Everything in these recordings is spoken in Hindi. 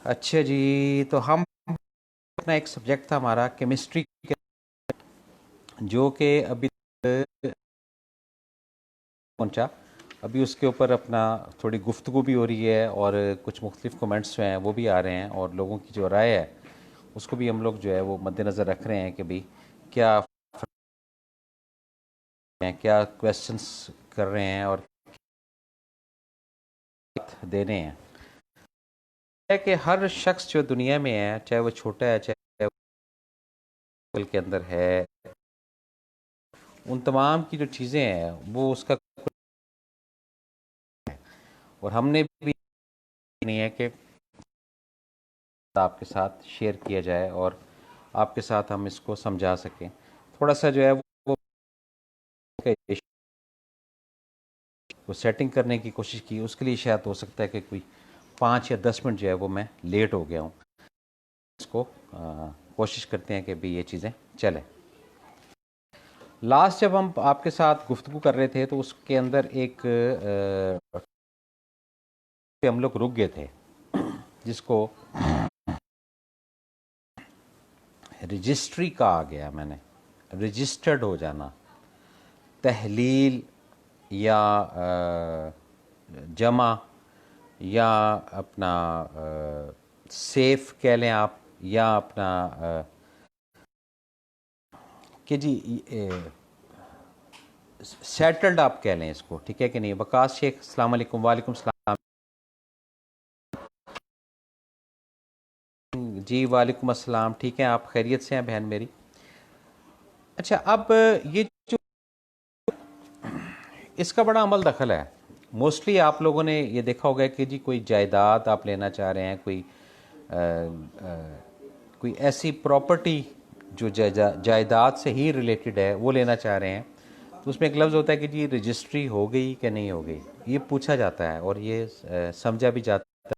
अच्छा जी, तो हम अपना एक सब्जेक्ट था हमारा केमिस्ट्री, जो कि अभी पहुंचा। अभी उसके ऊपर अपना थोड़ी गुफ्तगू भी हो रही है और कुछ मुख्तलिफ कमेंट्स जो हैं वो भी आ रहे हैं, और लोगों की जो राय है उसको भी हम लोग जो है वो मद्देनज़र रख रहे हैं कि भाई क्या क्या क्वेश्चंस कर रहे हैं और देने हैं। है कि हर शख्स जो दुनिया में है, चाहे वो छोटा है चाहे वो के अंदर है, उन तमाम की जो चीज़ें हैं वो उसका, और हमने भी नहीं है कि आपके साथ शेयर किया जाए और आपके साथ हम इसको समझा सकें। थोड़ा सा जो है वो सेटिंग करने की कोशिश की, उसके लिए शायद हो सकता है कि कोई 5 या 10 मिनट जो है वो मैं लेट हो गया हूँ। इसको कोशिश करते हैं कि भी ये चीज़ें चलें। लास्ट जब हम आपके साथ गुफ्तगू कर रहे थे तो उसके अंदर एक पे हम लोग रुक गए थे, जिसको रजिस्ट्री कहा गया। मैंने रजिस्टर्ड हो जाना, तहलील या जमा या अपना सेफ कह लें आप, या अपना कि जी सेटल्ड आप कह लें इसको, ठीक है कि नहीं। वकास शेख, अस्सलाम वालेकुम। वालेकुम सलाम जी, वालेकुम अस्सलाम। ठीक है, आप खैरियत से हैं बहन मेरी। अच्छा, अब ये जो इसका बड़ा अमल दखल है। मोस्टली आप लोगों ने ये देखा होगा कि जी कोई जायदाद आप लेना चाह रहे हैं, कोई ऐसी प्रॉपर्टी जो जायदाद से ही रिलेटेड है वो लेना चाह रहे हैं, तो उसमें एक लफ्ज़ होता है कि जी रजिस्ट्री हो गई कि नहीं हो गई, ये पूछा जाता है और ये समझा भी जाता है।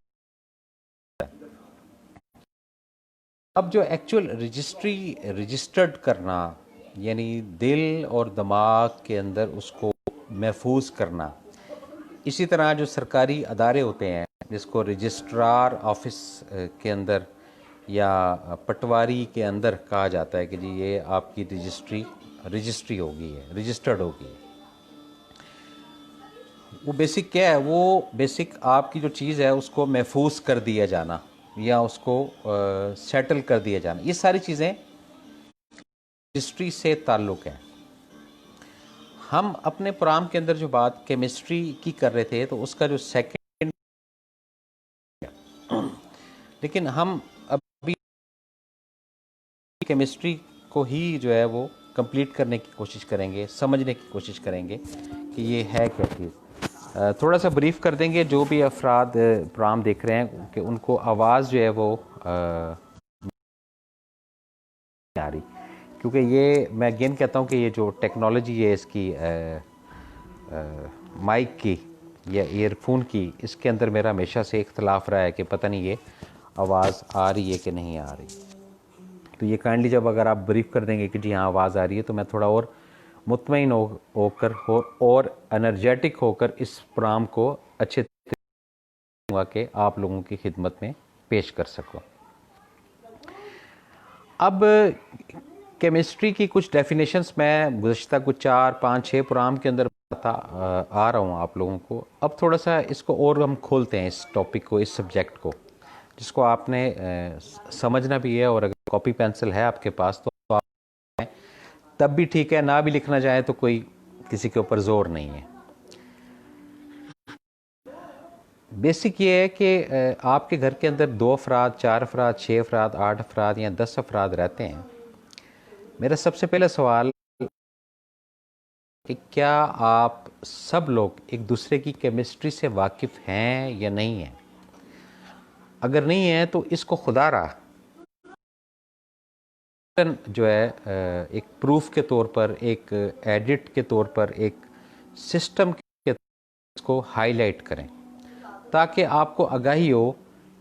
अब जो एक्चुअल रजिस्टर्ड करना, यानी दिल और दिमाग के अंदर उसको महफूज करना, इसी तरह जो सरकारी अदारे होते हैं जिसको रजिस्ट्रार ऑफिस के अंदर या पटवारी के अंदर कहा जाता है कि जी ये आपकी रजिस्ट्री होगी है, रजिस्टर्ड होगी। वो बेसिक क्या है? वो बेसिक आपकी जो चीज़ है उसको महफूज कर दिया जाना या उसको सेटल कर दिया जाना, ये सारी चीज़ें रजिस्ट्री से ताल्लुक़ है। हम अपने प्रोग्राम के अंदर जो बात केमिस्ट्री की कर रहे थे तो उसका जो सेकंड, लेकिन हम अभी केमिस्ट्री को ही जो है वो कंप्लीट करने की कोशिश करेंगे, समझने की कोशिश करेंगे कि ये है क्या चीज़। थोड़ा सा ब्रीफ कर देंगे जो भी अफराद प्रोग्राम देख रहे हैं कि उनको आवाज़ जो है वो नहीं आ रही, क्योंकि ये मैं अगेन कहता हूँ कि ये जो टेक्नोलॉजी है इसकी माइक की या ईयरफोन की, इसके अंदर मेरा हमेशा से इख्तलाफ रहा है कि पता नहीं ये आवाज़ आ रही है कि नहीं आ रही। तो ये काइंडली जब अगर आप ब्रीफ कर देंगे कि जी हाँ आवाज़ आ रही है, तो मैं थोड़ा और मुतमईन होकर और एनर्जेटिक होकर इस प्रोग्राम को अच्छे तरीके के आप लोगों की खिदमत में पेश कर सकूँ। अब केमिस्ट्री की कुछ डेफिनेशंस मैं गुज़श्ता कुछ 4 5 6 प्रोग्राम के अंदर आ रहा हूँ आप लोगों को। अब थोड़ा सा इसको और हम खोलते हैं, इस टॉपिक को, इस सब्जेक्ट को, जिसको आपने समझना भी है। और अगर कॉपी पेंसिल है आपके पास तो आप तब भी ठीक है, ना भी लिखना चाहें तो कोई किसी के ऊपर ज़ोर नहीं है। बेसिक ये है कि आपके घर के अंदर 2 अफराद, 4 अफराद, 6 अफराद, 8 अफराद या 10 अफराद रहते हैं। मेरा सबसे पहला सवाल कि क्या आप सब लोग एक दूसरे की केमिस्ट्री से वाकिफ़ हैं या नहीं हैं? अगर नहीं है तो इसको खुदारा जो है एक प्रूफ के तौर पर, एक एडिट के तौर पर, एक सिस्टम के इसको हाईलाइट करें, ताकि आपको आगाही हो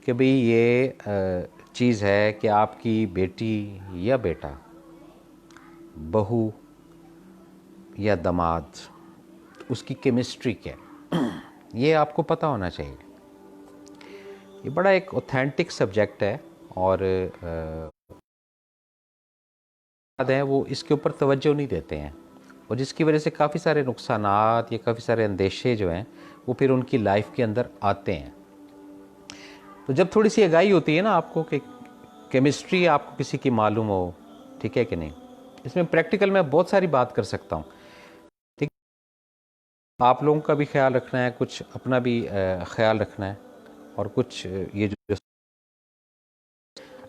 कि भाई ये चीज़ है कि आपकी बेटी या बेटा, बहू या दामाद, उसकी केमिस्ट्री क्या है, ये आपको पता होना चाहिए। ये बड़ा एक ऑथेंटिक सब्जेक्ट है और है वो इसके ऊपर तवज्जो नहीं देते हैं, और जिसकी वजह से काफ़ी सारे नुकसानात या काफ़ी सारे अंदेशे जो हैं वो फिर उनकी लाइफ के अंदर आते हैं। तो जब थोड़ी सी आगाही होती है ना आपको कि केमिस्ट्री आपको किसी की मालूम हो, ठीक है कि नहीं, इसमें प्रैक्टिकल मैं बहुत सारी बात कर सकता हूँ, ठीक, आप लोगों का भी ख्याल रखना है, कुछ अपना भी ख्याल रखना है, और कुछ ये जो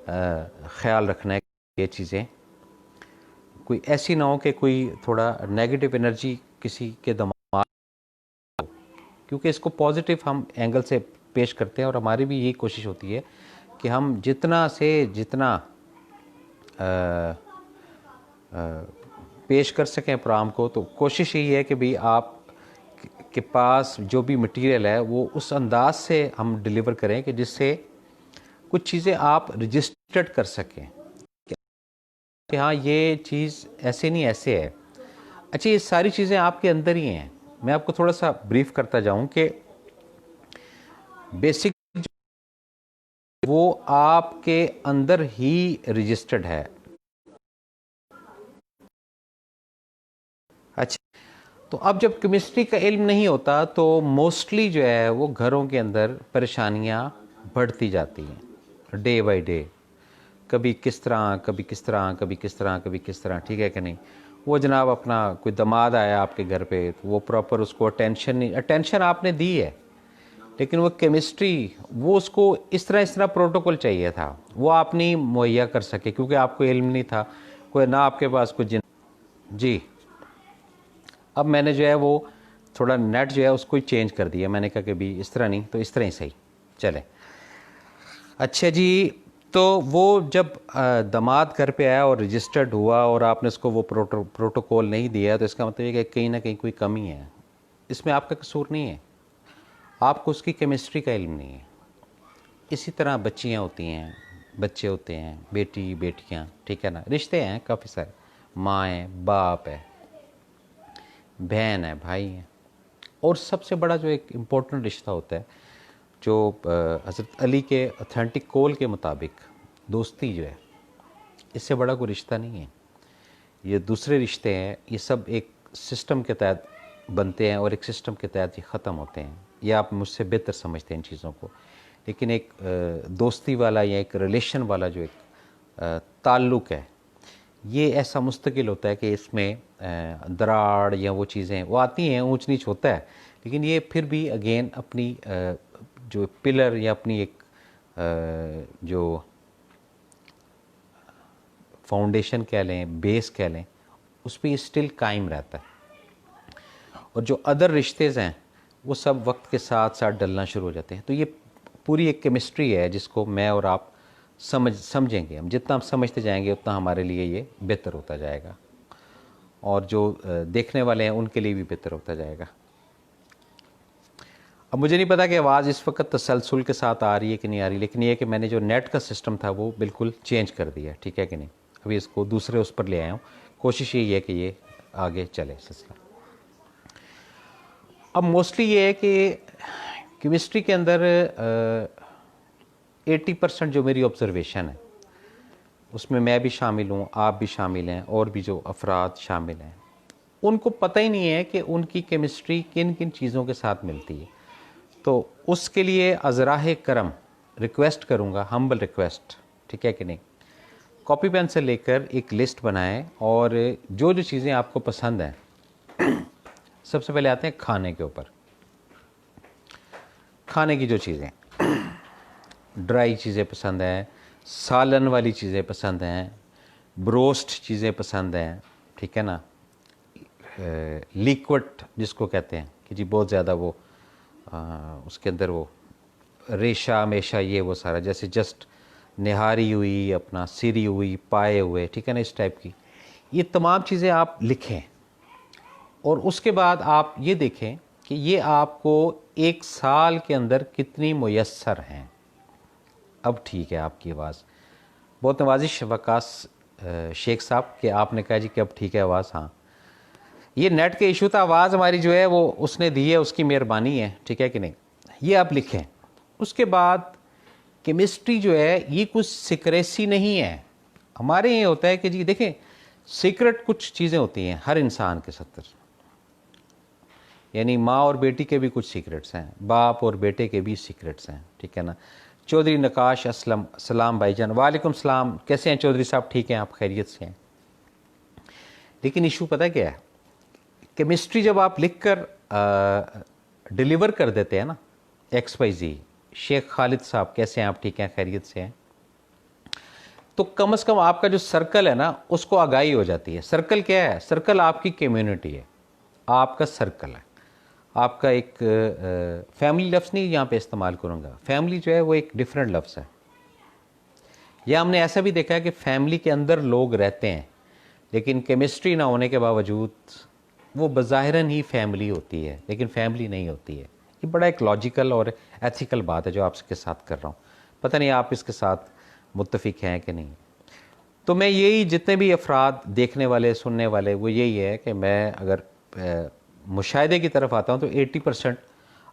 ख्याल रखना है ये चीज़ें कोई ऐसी ना हो कि कोई थोड़ा नेगेटिव एनर्जी किसी के दिमाग, क्योंकि इसको पॉजिटिव हम एंगल से पेश करते हैं, और हमारी भी यही कोशिश होती है कि हम जितना से जितना पेश कर सकें प्रोग्राम को, तो कोशिश यही है कि भाई आप के पास जो भी मटेरियल है वो उस अंदाज से हम डिलीवर करें कि जिससे कुछ चीज़ें आप रजिस्टर्ड कर सकें कि हाँ ये चीज़ ऐसे नहीं ऐसे है। अच्छा, ये सारी चीज़ें आपके अंदर ही हैं। मैं आपको थोड़ा सा ब्रीफ करता जाऊं कि बेसिक वो आपके अंदर ही रजिस्टर्ड है। अच्छा, तो अब जब केमिस्ट्री का इल्म नहीं होता तो मोस्टली जो है वो घरों के अंदर परेशानियां बढ़ती जाती हैं डे बाय डे, कभी किस तरह कभी किस तरह कभी किस तरह कभी किस तरह, ठीक है कि नहीं। वो जनाब अपना कोई दामाद आया आपके घर पे, तो वो प्रॉपर उसको अटेंशन आपने दी है, लेकिन वो केमिस्ट्री वो उसको इस तरह प्रोटोकॉल चाहिए था, वो आप नहीं मुहैया कर सके क्योंकि आपको इल्म नहीं था, कोई ना आपके पास कुछ जी। अब मैंने जो है वो थोड़ा नेट जो है उसको ही चेंज कर दिया, मैंने कहा कि भी इस तरह नहीं तो इस तरह ही सही चले। अच्छा जी, तो वो जब दामाद घर पे आया और रजिस्टर्ड हुआ और आपने उसको वो प्रोटोकॉल नहीं दिया, तो इसका मतलब ये कि कहीं ना कहीं कोई कमी है। इसमें आपका कसूर नहीं है, आपको उसकी केमिस्ट्री का इल्म नहीं है। इसी तरह बच्चियाँ होती हैं, बच्चे होते हैं, बेटी बेटियाँ, ठीक है ना, रिश्ते हैं काफ़ी सारे, माँ है, बाप है, बहन है, भाई है, और सबसे बड़ा जो एक इम्पोर्टेंट रिश्ता होता है जो हज़रत अली के ऑथेंटिक कॉल के मुताबिक दोस्ती जो है, इससे बड़ा कोई रिश्ता नहीं है। ये दूसरे रिश्ते हैं, ये सब एक सिस्टम के तहत बनते हैं और एक सिस्टम के तहत ये ख़त्म होते हैं। ये आप मुझसे बेहतर समझते हैं इन चीज़ों को, लेकिन एक दोस्ती वाला या एक रिलेशन वाला जो एक ताल्लुक़ है, ये ऐसा मुस्तकिल होता है कि इसमें दराड़ या वो चीज़ें वो आती हैं, ऊंच नीच होता है, लेकिन ये फिर भी अगेन अपनी जो पिलर या अपनी एक जो फाउंडेशन कह लें, बेस कह लें, उस पर ये स्टिल कायम रहता है। और जो अदर रिश्तेज़ हैं वो सब वक्त के साथ साथ डलना शुरू हो जाते हैं। तो ये पूरी एक केमिस्ट्री है जिसको मैं और आप समझेंगे। हम जितना हम समझते जाएंगे उतना हमारे लिए ये बेहतर होता जाएगा, और जो देखने वाले हैं उनके लिए भी बेहतर होता जाएगा। अब मुझे नहीं पता कि आवाज़ इस वक्त तसलसल के साथ आ रही है कि नहीं आ रही, लेकिन ये कि मैंने जो नेट का सिस्टम था वो बिल्कुल चेंज कर दिया, ठीक है कि नहीं। अभी इसको दूसरे उस पर ले आया हूँ, कोशिश यही है कि ये आगे चले सिलसिला। अब मोस्टली ये है कि केमिस्ट्री के अंदर 80% जो मेरी ऑब्जर्वेशन है उसमें मैं भी शामिल हूँ, आप भी शामिल हैं, और भी जो अफराद शामिल हैं, उनको पता ही नहीं है कि उनकी केमिस्ट्री किन किन चीज़ों के साथ मिलती है। तो उसके लिए अज़राह करम रिक्वेस्ट करूँगा, हम्बल रिक्वेस्ट, ठीक है कि नहीं, कॉपी पेन से लेकर एक लिस्ट बनाएं, और जो जो चीज़ें आपको पसंद हैं सबसे पहले आते हैं खाने के ऊपर। खाने की जो चीज़ें, ड्राई चीज़ें पसंद हैं, सालन वाली चीज़ें पसंद हैं, ब्रोस्ट चीज़ें पसंद हैं, ठीक है ना, लिक्विड जिसको कहते हैं कि जी बहुत ज़्यादा वो उसके अंदर वो रेशा मेशा ये वो सारा, जैसे जस्ट निहारी हुई, अपना सिरी हुई, पाए हुए, ठीक है ना, इस टाइप की ये तमाम चीज़ें आप लिखें। और उसके बाद आप ये देखें कि ये आपको एक साल के अंदर कितनी मुयस्सर हैं। अब ठीक है आपकी आवाज़, बहुत नवाजिश वकास शेख साहब कि आपने कहा जी कि अब ठीक है आवाज़। हाँ, ये नेट के इशू था, आवाज़ हमारी जो है वो उसने दी है, उसकी मेहरबानी है, ठीक है कि नहीं। ये आप लिखें। उसके बाद केमिस्ट्री जो है ये कुछ सीक्रेसी नहीं है। हमारे ये होता है कि जी देखें, सीक्रेट कुछ चीज़ें होती हैं हर इंसान के सत्तर, यानी माँ और बेटी के भी कुछ सीक्रेट्स हैं, बाप और बेटे के भी सीक्रेट्स हैं, ठीक है ना। चौधरी नकाश असलम, सलाम भाईजान, वालेकुम सलाम, कैसे हैं चौधरी साहब? ठीक हैं, आप खैरियत से हैं? लेकिन इशू पता क्या है, केमिस्ट्री जब आप लिख कर डिलीवर कर देते हैं ना, XYZ, शेख खालिद साहब कैसे हैं आप? ठीक हैं, खैरियत से हैं? तो कम से कम आपका जो सर्कल है ना उसको आगाही हो जाती है। सर्कल क्या है? सर्कल आपकी कम्युनिटी है, आपका सर्कल है, आपका एक फैमिली लफ्ज़ नहीं यहाँ पे इस्तेमाल करूँगा, फैमिली जो है वो एक डिफरेंट लफ्ज़ है। या हमने ऐसा भी देखा है कि फैमिली के अंदर लोग रहते हैं लेकिन केमिस्ट्री ना होने के बावजूद वो बज़ाहिरन ही फैमिली होती है लेकिन फैमिली नहीं होती है। ये बड़ा एक लॉजिकल और एथिकल बात है जो आपके साथ कर रहा हूँ, पता नहीं आप इसके साथ मुत्तफिक हैं कि नहीं। तो मैं यही, जितने भी अफराद देखने वाले सुनने वाले, वो यही है कि मैं अगर मुशाहिदे की तरफ आता हूँ तो 80%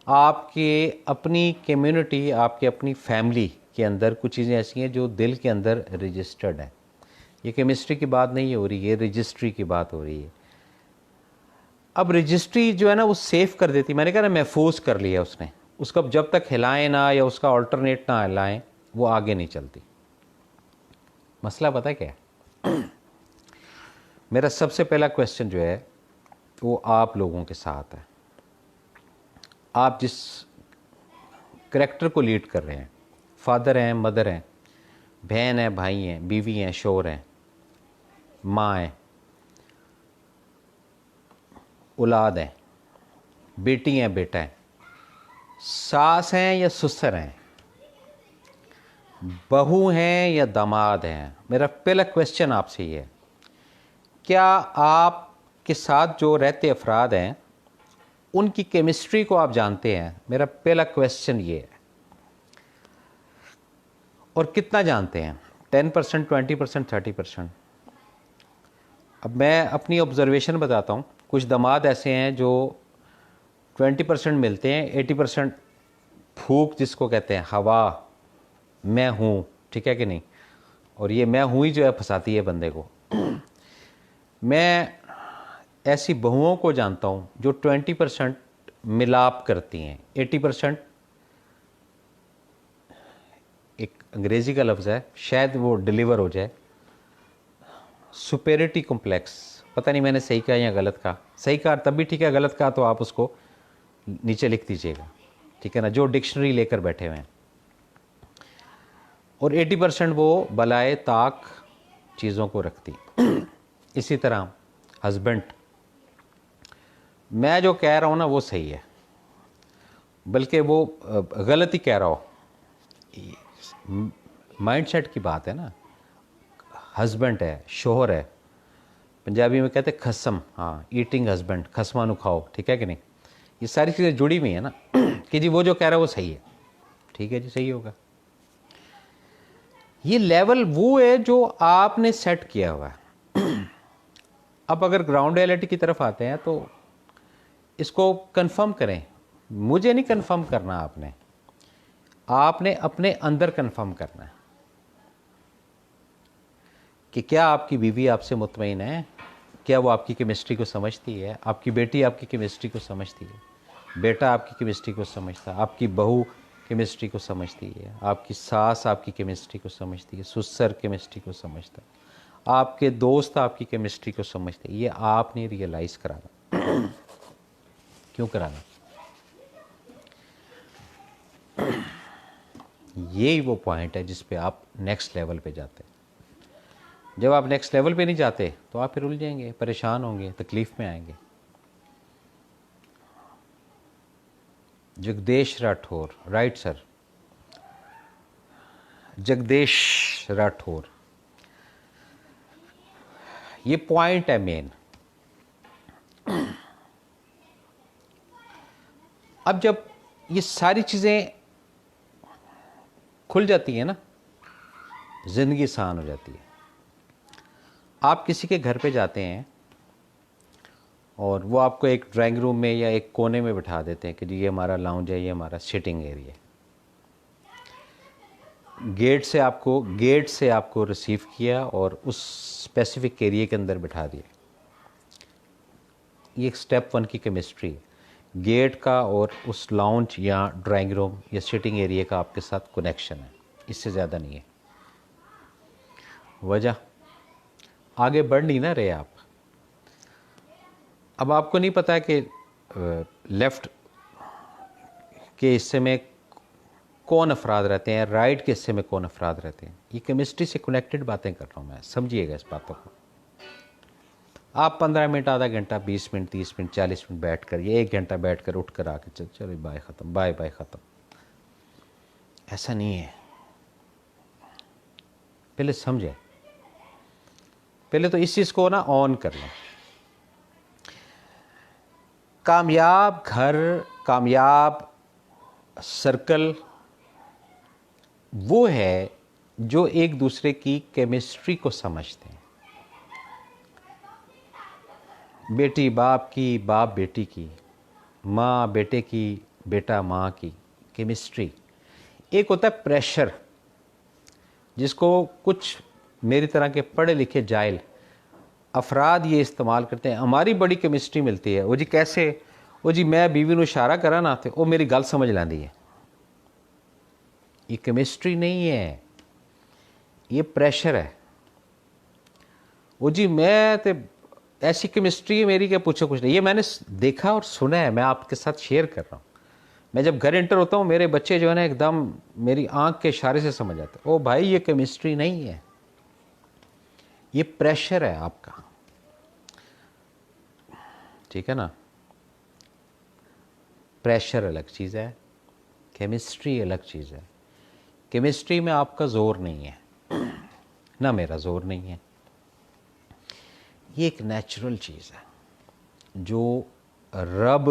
आपके अपनी कम्युनिटी, आपके अपनी फैमिली के अंदर कुछ चीज़ें ऐसी हैं जो दिल के अंदर रजिस्टर्ड है। ये केमिस्ट्री की बात नहीं हो रही है, रजिस्ट्री की बात हो रही है। अब रजिस्ट्री जो है ना वो सेव कर देती, मैंने कहा ना महफूज कर लिया उसने, उसका जब तक हिलाएं ना या उसका अल्टरनेट ना हिलाएं वो आगे नहीं चलती। मसला पता है क्या है? मेरा सबसे पहला क्वेश्चन जो है वो आप लोगों के साथ है। आप जिस करैक्टर को लीड कर रहे हैं, फादर हैं, मदर हैं, बहन है, भाई हैं, बीवी हैं, शोहर हैं, माँ है, औलाद है, बेटी हैं, बेटा है, सास हैं या ससुर हैं, बहू हैं या दामाद हैं, मेरा पहला क्वेश्चन आपसे ये है, क्या आपके साथ जो रहते अफराद हैं उनकी केमिस्ट्री को आप जानते हैं? मेरा पहला क्वेश्चन ये है। और कितना जानते हैं? 10%, 20%, 30%? अब मैं अपनी ऑब्जर्वेशन बताता हूँ। कुछ दामाद ऐसे हैं जो 20% मिलते हैं, 80% फूक जिसको कहते हैं, हवा, मैं हूँ, ठीक है कि नहीं, और ये मैं हूँ ही जो है फंसाती है बंदे को। मैं ऐसी बहुओं को जानता हूँ जो 20% मिलाप करती हैं, 80% एक अंग्रेज़ी का लफ्ज़ है, शायद वो डिलीवर हो जाए, सुपेरिटी कॉम्प्लेक्स। पता नहीं मैंने सही कहा या गलत कहा, सही कहा तब भी ठीक है, गलत कहा तो आप उसको नीचे लिख दीजिएगा, ठीक है ना, जो डिक्शनरी लेकर बैठे हुए हैं। और 80% वो बलाए ताक चीज़ों को रखती। इसी तरह हस्बैंड, मैं जो कह रहा हूँ ना वो सही है, बल्कि वो गलत ही कह रहा हो, माइंडसेट की बात है ना। हस्बैंड है, शोहर है, पंजाबी में कहते खसम, हाँ, ईटिंग हस्बैंड, खसमा नु खाओ, ठीक है कि नहीं। ये सारी चीज़ें जुड़ी हुई है ना कि जी वो जो कह रहा है वो सही है, ठीक है जी, सही होगा। ये लेवल वो है जो आपने सेट किया हुआ है। अब अगर ग्राउंड रियलिटी की तरफ आते हैं तो इसको कंफर्म करें। मुझे नहीं कंफर्म करना, आपने अपने अंदर कंफर्म करना है कि क्या आपकी बीवी आपसे मुतमईन है, क्या वो आपकी केमिस्ट्री को समझती है, आपकी बेटी आपकी केमिस्ट्री को समझती है, बेटा आपकी केमिस्ट्री को समझता है, आपकी बहू केमिस्ट्री को समझती है, आपकी सास आपकी केमिस्ट्री को समझती है, ससुर केमिस्ट्री को समझता है, आपके दोस्त आपकी केमिस्ट्री को समझते हैं। ये आपने रियलाइज़ कराना। क्यों कराना? यही वो पॉइंट है जिस पे आप नेक्स्ट लेवल पे जाते हैं। जब आप नेक्स्ट लेवल पे नहीं जाते तो आप फिर उलझेंगे, परेशान होंगे, तकलीफ़ में आएंगे। जगदेश राठौर, राइट सर, जगदेश राठौर, ये पॉइंट है मेन। अब जब ये सारी चीज़ें खुल जाती हैं ना, ज़िंदगी आसान हो जाती है। आप किसी के घर पे जाते हैं और वो आपको एक ड्राइंग रूम में या एक कोने में बिठा देते हैं कि जी ये हमारा लाउंज है, ये हमारा सिटिंग एरिया है। गेट से आपको रिसीव किया और उस स्पेसिफिक एरिया के अंदर बिठा दिया। ये एक स्टेप 1 की केमिस्ट्री है। गेट का और उस लाउंज या ड्राइंग रूम या सिटिंग एरिया का आपके साथ कनेक्शन है, इससे ज़्यादा नहीं है। वजह आगे बढ़ नहीं ना रहे आप। अब आपको नहीं पता कि लेफ़्ट के हिस्से में कौन अफराद रहते हैं, राइट के हिस्से में कौन अफराद रहते हैं। ये केमिस्ट्री से कनेक्टेड बातें कर रहा हूँ मैं, समझिएगा इस बातों को। आप 15 मिनट, आधा घंटा, 20 मिनट, 30 मिनट, 40 मिनट बैठ कर, या 1 घंटा बैठ कर उठ कर आके चलो बाय ख़त्म, बाय बाय ख़त्म, ऐसा नहीं है। पहले समझें, पहले तो इस चीज़ को ना ऑन कर लें। कामयाब घर, कामयाब सर्कल वो है जो एक दूसरे की केमिस्ट्री को समझते हैं। बेटी बाप की, बाप बेटी की, माँ बेटे की, बेटा माँ की केमिस्ट्री। एक होता है प्रेशर, जिसको कुछ मेरी तरह के पढ़े लिखे जाहिल अफराद ये इस्तेमाल करते हैं। हमारी बड़ी केमिस्ट्री मिलती है, वो जी कैसे, वो जी मैं बीवी को इशारा करा ना तो वो मेरी गल समझ लैंदी है। ये केमिस्ट्री नहीं है, ये प्रेशर है। वो जी मैं तो ऐसी केमिस्ट्री है मेरी, क्या पूछो कुछ नहीं। ये मैंने देखा और सुना है, मैं आपके साथ शेयर कर रहा हूँ। मैं जब घर एंटर होता हूँ, मेरे बच्चे जो है ना एकदम मेरी आंख के इशारे से समझ आते हैं। ओ भाई, ये केमिस्ट्री नहीं है, ये प्रेशर है आपका, ठीक है ना। प्रेशर अलग चीज़ है, केमिस्ट्री अलग चीज़ है। केमिस्ट्री में आपका ज़ोर नहीं है, ना मेरा ज़ोर नहीं है। ये एक नेचुरल चीज़ है जो रब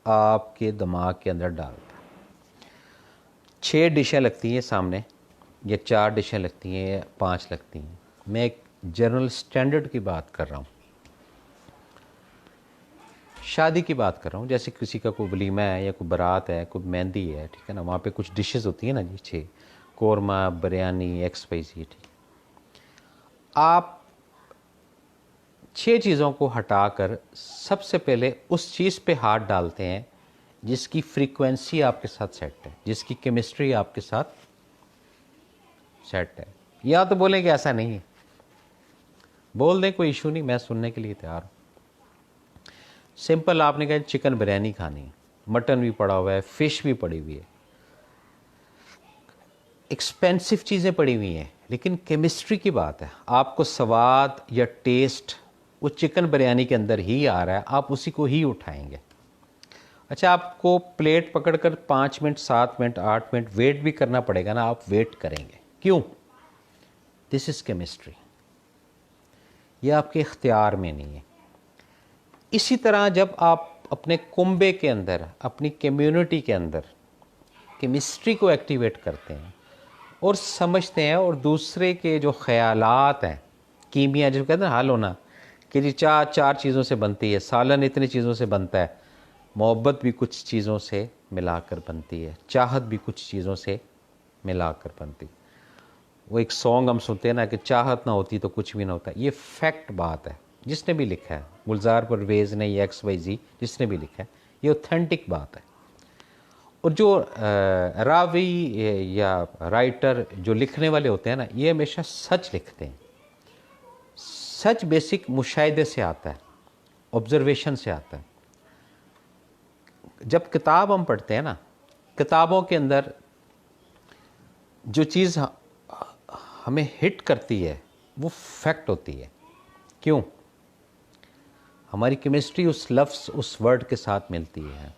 आपके दिमाग के अंदर डालता है। 6 डिशें लगती हैं सामने, या 4 डिशें लगती हैं, या 5 लगती हैं। मैं एक जनरल स्टैंडर्ड की बात कर रहा हूँ, शादी की बात कर रहा हूँ। जैसे किसी का कोई वलीमा है, या कोई बारात है, कोई मेहंदी है, ठीक है ना। वहाँ पे कुछ डिशेस होती हैं ना जी, 6, कोरमा, बिरयानी, XYZ, ठीक। आप 6 चीज़ों को हटाकर सबसे पहले उस चीज़ पे हाथ डालते हैं जिसकी फ्रीक्वेंसी आपके साथ सेट है, जिसकी केमिस्ट्री आपके साथ सेट है। या तो बोलें कि ऐसा नहीं है, बोल दें, कोई इशू नहीं, मैं सुनने के लिए तैयार हूँ। सिंपल, आपने कहा चिकन बिरयानी खानी, मटन भी पड़ा हुआ है, फ़िश भी पड़ी हुई है, एक्सपेंसिव चीज़ें पड़ी हुई हैं, लेकिन केमिस्ट्री की बात है। आपको स्वाद या टेस्ट वो चिकन बिरयानी के अंदर ही आ रहा है, आप उसी को ही उठाएंगे। अच्छा, आपको प्लेट पकड़कर 5 मिनट, 7 मिनट, 8 मिनट वेट भी करना पड़ेगा ना, आप वेट करेंगे। क्यों? This is chemistry. ये आपके इख्तियार में नहीं है। इसी तरह जब आप अपने कुंबे के अंदर, अपनी कम्युनिटी के अंदर केमिस्ट्री को एक्टिवेट करते हैं और समझते हैं, और दूसरे के जो ख़यालात हैं, कीमिया जो कहते हैं हल होना, कि जी चाय 4 चीज़ों से बनती है, सालन इतनी चीज़ों से बनता है, मोहब्बत भी कुछ चीज़ों से मिलाकर बनती है, चाहत भी कुछ चीज़ों से मिलाकर बनती। वो एक सॉन्ग हम सुनते हैं ना कि चाहत ना होती तो कुछ भी ना होता। ये फैक्ट बात है, जिसने भी लिखा है, गुलजार परवेज़ ने या XYZ जिसने भी लिखा है, ये ऑथेंटिक बात है। और जो रावी या राइटर जो लिखने वाले होते हैं ना, ये हमेशा सच लिखते हैं। सच बेसिक मुशाहिदे से आता है, ऑब्जर्वेशन से आता है। जब किताब हम पढ़ते हैं ना, किताबों के अंदर जो चीज़ हमें हिट करती है वो फैक्ट होती है। क्यों? हमारी केमिस्ट्री उस लफ्ज़, उस वर्ड के साथ मिलती है।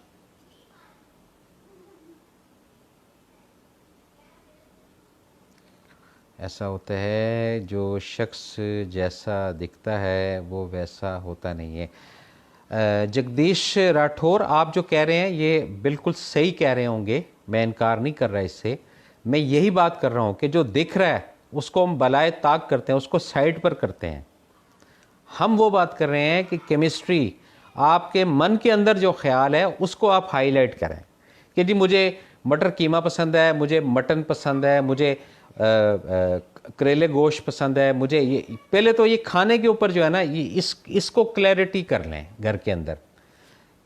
ऐसा होता है, जो शख्स जैसा दिखता है वो वैसा होता नहीं है। जगदीश राठौर, आप जो कह रहे हैं ये बिल्कुल सही कह रहे होंगे, मैं इनकार नहीं कर रहा इससे। मैं यही बात कर रहा हूँ कि जो दिख रहा है उसको हम बलाए ताक करते हैं, उसको साइड पर करते हैं। हम वो बात कर रहे हैं कि केमिस्ट्री, आपके मन के अंदर जो ख्याल है उसको आप हाईलाइट करें कि जी मुझे मटर कीमा पसंद है, मुझे मटन पसंद है, मुझे करेले गोश्त पसंद है, मुझे ये, पहले तो ये खाने के ऊपर जो है ना, ये इसको क्लैरिटी कर लें घर के अंदर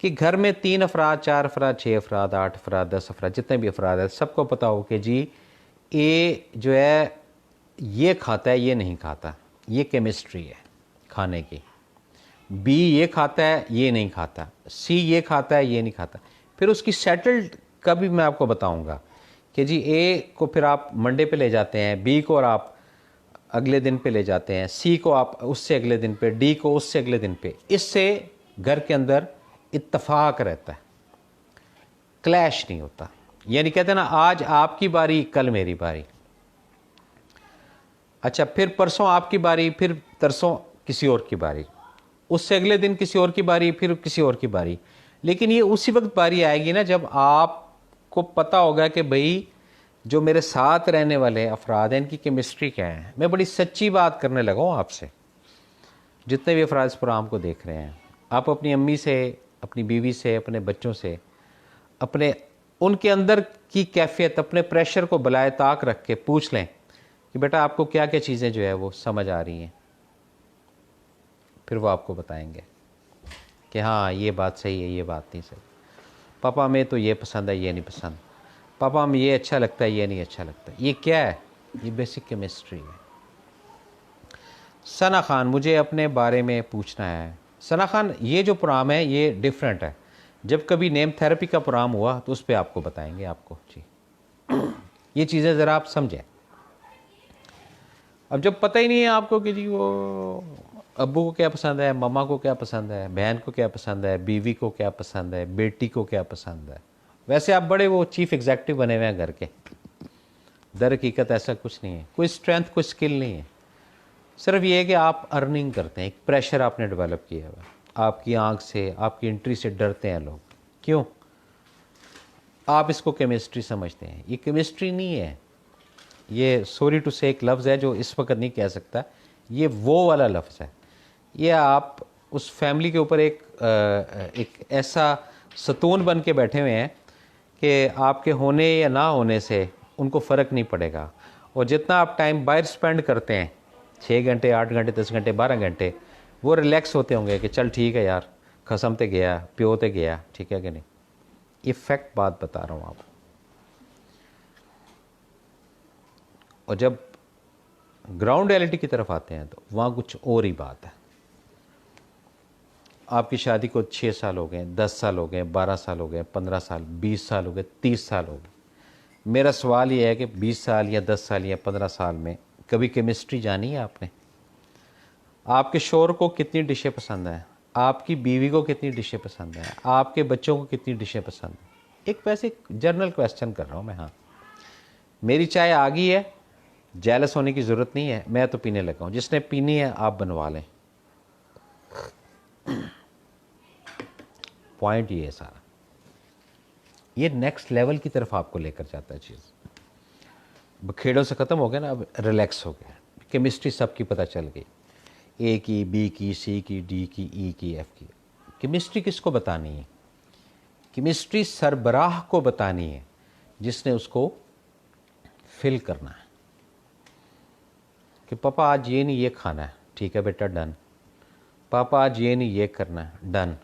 कि घर में 3 अफराद, 4 अफराद, 6 अफराद, 8 अफराद, 10 अफराद, जितने भी अफराद है, सबको पता हो कि जी ए जो है ये खाता है, ये नहीं खाता, ये केमिस्ट्री है खाने की। बी ये खाता है, ये नहीं खाता। सी ये खाता है, ये नहीं खाता। फिर उसकी सेटल्ड का भी मैं आपको बताऊंगा कि जी ए को फिर आप मंडे पे ले जाते हैं, बी को और आप अगले दिन पे ले जाते हैं, सी को आप उससे अगले दिन पे, डी को उससे अगले दिन पे। इससे घर के अंदर इत्तफाक रहता है, क्लैश नहीं होता। यानी कहते हैं ना, आज आपकी बारी, कल मेरी बारी, अच्छा फिर परसों आपकी बारी, फिर तरसों किसी और की बारी, उससे अगले दिन किसी और की बारी, फिर किसी और की बारी। लेकिन ये उसी वक्त बारी आएगी ना जब आपको पता होगा कि भाई जो मेरे साथ रहने वाले अफराद हैं, इनकी केमिस्ट्री क्या है। मैं बड़ी सच्ची बात करने लगा हूँ आपसे, जितने भी अफराद इस प्रोग्राम को देख रहे हैं, आप अपनी अम्मी से, अपनी बीवी से, अपने बच्चों से, अपने उनके अंदर की कैफियत, अपने प्रेशर को बलाए ताक रख के पूछ लें कि बेटा आपको क्या क्या चीज़ें जो है वो समझ आ रही हैं। फिर वो आपको बताएंगे कि हाँ ये बात सही है, ये बात नहीं सही। पापा हमें तो ये पसंद है, ये नहीं पसंद। पापा हमें ये अच्छा लगता है, ये नहीं अच्छा लगता। ये क्या है? ये बेसिक केमिस्ट्री है। सना खान, मुझे अपने बारे में पूछना है। सना खान, ये जो प्रोग्राम है ये डिफरेंट है। जब कभी नेम थेरेपी का प्रोग्राम हुआ तो उस पर आपको बताएंगे आपको जी। ये चीज़ें ज़रा आप समझें। अब जब पता ही नहीं है आपको कि जी वो अब्बू को क्या पसंद है, मम्मा को क्या पसंद है, बहन को क्या पसंद है, बीवी को क्या पसंद है, बेटी को क्या पसंद है। वैसे आप बड़े वो चीफ एग्जेक्टिव बने हुए हैं घर के। दर हकीकत ऐसा कुछ नहीं है, कोई स्ट्रेंथ, कोई स्किल नहीं है। सिर्फ ये है कि आप अर्निंग करते हैं, एक प्रेशर आपने डेवलप किया हुआ है। आपकी आंख से, आपकी एंट्री से डरते हैं लोग। क्यों? आप इसको केमिस्ट्री समझते हैं। ये केमिस्ट्री नहीं है। ये सॉरी टू से एक लफ्ज़ है जो इस वक्त नहीं कह सकता, ये वो वाला लफ्ज़ है। ये आप उस फैमिली के ऊपर एक ऐसा सतून बन के बैठे हुए हैं कि आपके होने या ना होने से उनको फ़र्क नहीं पड़ेगा। और जितना आप टाइम बाहर स्पेंड करते हैं, 6 घंटे, 8 घंटे, 10 घंटे, 12 घंटे, वो रिलैक्स होते होंगे कि चल ठीक है यार, खसम ते गया, प्यो ते गया, ठीक है कि नहीं। ये फैक्ट बात बता रहा हूँ आपको। और जब ग्राउंड रियलिटी की तरफ आते हैं तो वहाँ कुछ और ही बात है। आपकी शादी को 6 साल हो गए, 10 साल हो गए, 12 साल हो गए, 15 साल, 20 साल हो गए, 30 साल हो गए। मेरा सवाल ये है कि 20 साल या 10 साल या 15 साल में कभी केमिस्ट्री जानी है आपने? आपके शोहर को कितनी डिशें पसंद हैं, आपकी बीवी को कितनी डिशें पसंद हैं, आपके बच्चों को कितनी डिशें पसंद हैं? एक वैसे जनरल क्वेश्चन कर रहा हूँ मैं। हाँ, मेरी चाय आ गई है, जेलस होने की ज़रूरत नहीं है, मैं तो पीने लगा हूँ। जिसने पीनी है आप बनवा लें। पॉइंट ये है सारा। ये नेक्स्ट लेवल की तरफ आपको लेकर जाता है चीज़। बखेड़ों से ख़त्म हो गया ना, अब रिलैक्स हो गया। केमिस्ट्री सबकी पता चल गई, ए की, बी की, सी की, डी की, ई की, एफ की। केमिस्ट्री किसको बतानी है? केमिस्ट्री सरबराह को बतानी है जिसने उसको फिल करना है कि पापा आज ये नहीं ये खाना है, ठीक है बेटा, डन। पापा आज ये नहीं ये करना है, डन।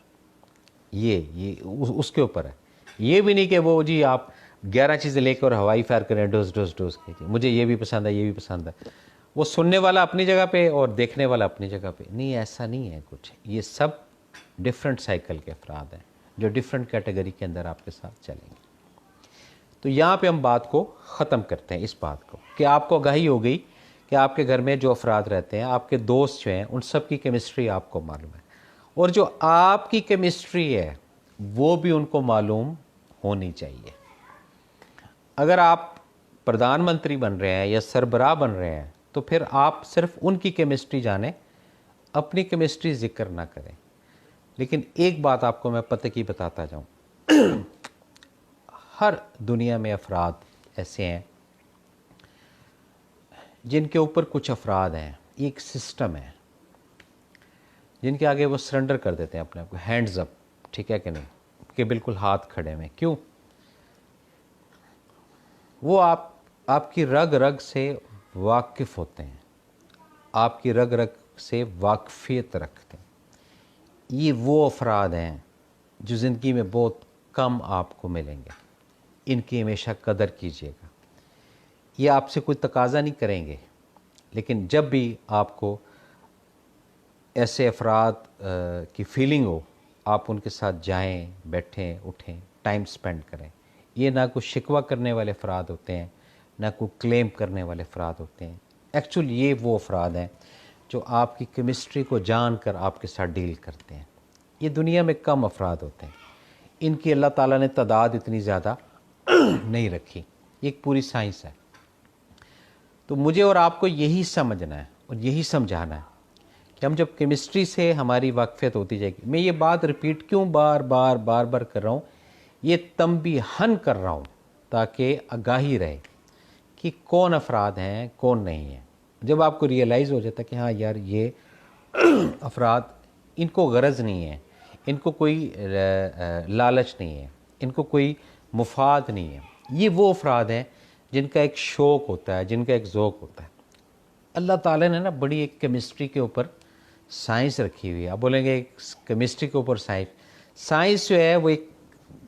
ये उसके ऊपर है। ये भी नहीं कि वो जी आप 11 चीज़ें लेकर और हवाई फायर करें, डोज डोज डोज के, मुझे ये भी पसंद है, ये भी पसंद है। वो सुनने वाला अपनी जगह पे और देखने वाला अपनी जगह पे। नहीं, ऐसा नहीं है कुछ। ये सब डिफरेंट साइकिल के अफराद हैं जो डिफरेंट कैटेगरी के अंदर आपके साथ चलेंगे। तो यहाँ पे हम बात को ख़त्म करते हैं, इस बात को कि आपको आगाही हो गई कि आपके घर में जो अफराद रहते हैं, आपके दोस्त जो हैं, उन सब की केमिस्ट्री आपको मालूम है। और जो आपकी केमिस्ट्री है वो भी उनको मालूम होनी चाहिए। अगर आप प्रधानमंत्री बन रहे हैं या सरबराह बन रहे हैं तो फिर आप सिर्फ उनकी केमिस्ट्री जाने, अपनी केमिस्ट्री जिक्र ना करें। लेकिन एक बात आपको मैं पते की बताता जाऊं, हर दुनिया में अफराद ऐसे हैं जिनके ऊपर कुछ अफराद हैं, एक सिस्टम है जिनके आगे वो सरेंडर कर देते हैं अपने आप को, हैंड्स अप, ठीक है कि नहीं, कि बिल्कुल हाथ खड़े में। क्यों? वो आपकी रग रग से वाकिफ़ होते हैं, आपकी रग रग से वाकफियत रखते हैं। ये वो अफराद हैं जो ज़िंदगी में बहुत कम आपको मिलेंगे, इनकी हमेशा कदर कीजिएगा। ये आपसे कोई तकाज़ा नहीं करेंगे, लेकिन जब भी आपको ऐसे अफराद की फीलिंग हो, आप उनके साथ जाएं, बैठें, उठें, टाइम स्पेंड करें। ये ना कोई शिकवा करने वाले अफराद होते हैं, ना कोई क्लेम करने वाले अफराद होते हैं। एक्चुअल ये वो अफराद हैं जो आपकी केमिस्ट्री को जान कर आपके साथ डील करते हैं। ये दुनिया में कम अफराद होते हैं, इनकी अल्लाह ताला ने तादाद इतनी ज़्यादा नहीं रखी। ये एक पूरी साइंस है। तो मुझे और आपको यही समझना है और यही समझाना है कि हम जब केमिस्ट्री से हमारी वाकफियत होती जाएगी। मैं ये बात रिपीट क्यों बार बार कर रहा हूँ, ये तंबीहन कर रहा हूँ ताकि आगाही रहे कि कौन अफराद हैं, कौन नहीं है। जब आपको रियलाइज़ हो जाता है कि हाँ यार, ये अफराद, इनको गरज नहीं है, इनको कोई लालच नहीं है, इनको कोई मुफाद नहीं है, ये वो अफराद हैं जिनका एक शौक़ होता है, जिनका एक ज़ौक़ होता है। अल्लाह ताला ने ना बड़ी एक केमिस्ट्री के ऊपर साइंस रखी हुई है। आप बोलेंगे केमिस्ट्री के ऊपर साइंस जो है वो एक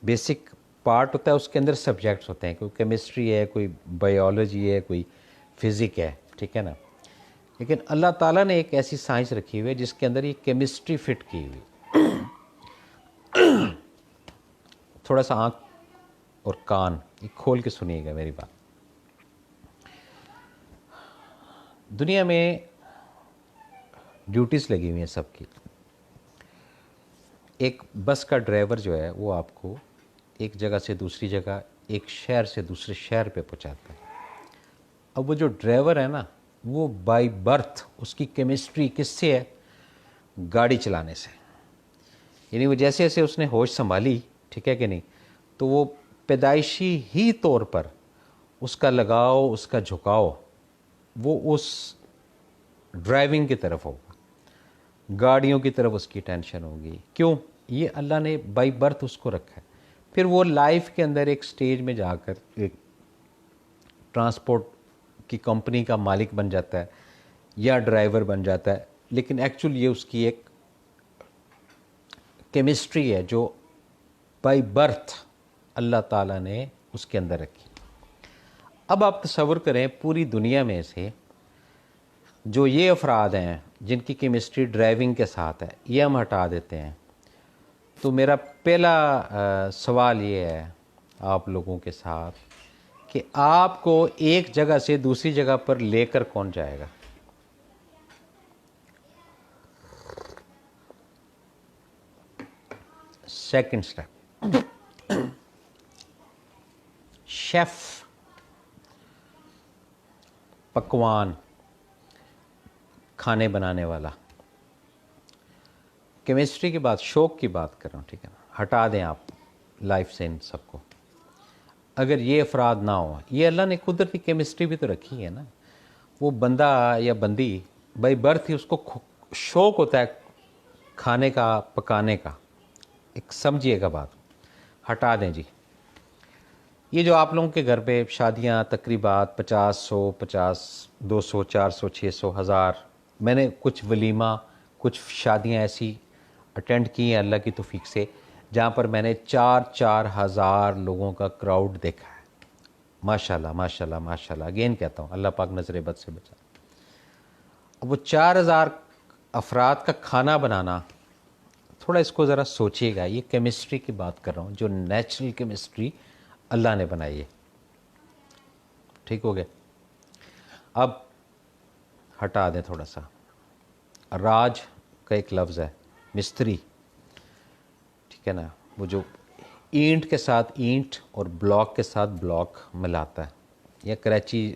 बेसिक पार्ट होता है, उसके अंदर सब्जेक्ट्स होते हैं। कोई केमिस्ट्री है, कोई बायोलॉजी है, कोई फिज़िक है, ठीक है ना। लेकिन अल्लाह ताला ने एक ऐसी साइंस रखी हुई है जिसके अंदर ये केमिस्ट्री फिट की हुई। थोड़ा सा आँख और कान ये खोल के सुनिएगा मेरी बात। दुनिया में ड्यूटीज़ लगी हुई हैं सबकी। एक बस का ड्राइवर जो है वो आपको एक जगह से दूसरी जगह, एक शहर से दूसरे शहर पे पहुंचाता है। अब वो जो ड्राइवर है ना, वो बाय बर्थ उसकी केमिस्ट्री किससे है? गाड़ी चलाने से। यानी वो जैसे जैसे उसने होश संभाली, ठीक है कि नहीं, तो वो पैदाइशी ही तौर पर उसका लगाव, उसका झुकाव वो उस ड्राइविंग की तरफ होगा, गाड़ियों की तरफ उसकी टेंशन होगी। क्यों? ये अल्लाह ने बाय बर्थ उसको रखा है। फिर वो लाइफ के अंदर एक स्टेज में जाकर एक ट्रांसपोर्ट की कंपनी का मालिक बन जाता है या ड्राइवर बन जाता है, लेकिन एक्चुअल ये उसकी एक केमिस्ट्री है जो बाय बर्थ अल्लाह ताला ने उसके अंदर रखी। अब आप तसव्वुर करें, पूरी दुनिया में से जो ये अफराद हैं जिनकी केमिस्ट्री ड्राइविंग के साथ है, ये हम हटा देते हैं, तो मेरा पहला सवाल ये है आप लोगों के साथ कि आपको एक जगह से दूसरी जगह पर लेकर कौन जाएगा? सेकंड स्टेप, शेफ, पकवान, खाने बनाने वाला। केमिस्ट्री की बात, शौक़ की बात कर रहा हूँ, ठीक है ना। हटा दें आप लाइफ से इन सबको। अगर ये अफराद ना हो, ये अल्लाह ने कुदरती केमिस्ट्री भी तो रखी है ना। वो बंदा या बंदी बाय बर्थ ही उसको शौक़ होता है खाने का, पकाने का। एक समझिएगा बात, हटा दें जी। ये जो आप लोगों के घर पे शादियाँ, तकरीबात 50, 100, 50, 200, 400, 600, 1000, मैंने कुछ वलीमा, कुछ शादियाँ ऐसी अटेंड की हैं अल्लाह की तौफीक से, जहाँ पर मैंने 4-4 हज़ार लोगों का क्राउड देखा है। माशाल्लाह माशाल्लाह माशाल्लाह, अगेन कहता हूँ, अल्लाह पाक नज़र बद से बचा। अब वो 4000 अफराद का खाना बनाना, थोड़ा इसको ज़रा सोचिएगा। ये केमिस्ट्री की बात कर रहा हूँ, जो नेचुरल केमिस्ट्री अल्लाह ने बनाई है। ठीक हो गया? अब हटा दें थोड़ा सा। राज का एक लफ्ज़ है, मिस्त्री, ठीक है ना, वो जो ईंट के साथ ईंट और ब्लॉक के साथ ब्लॉक मिलाता है। या कराची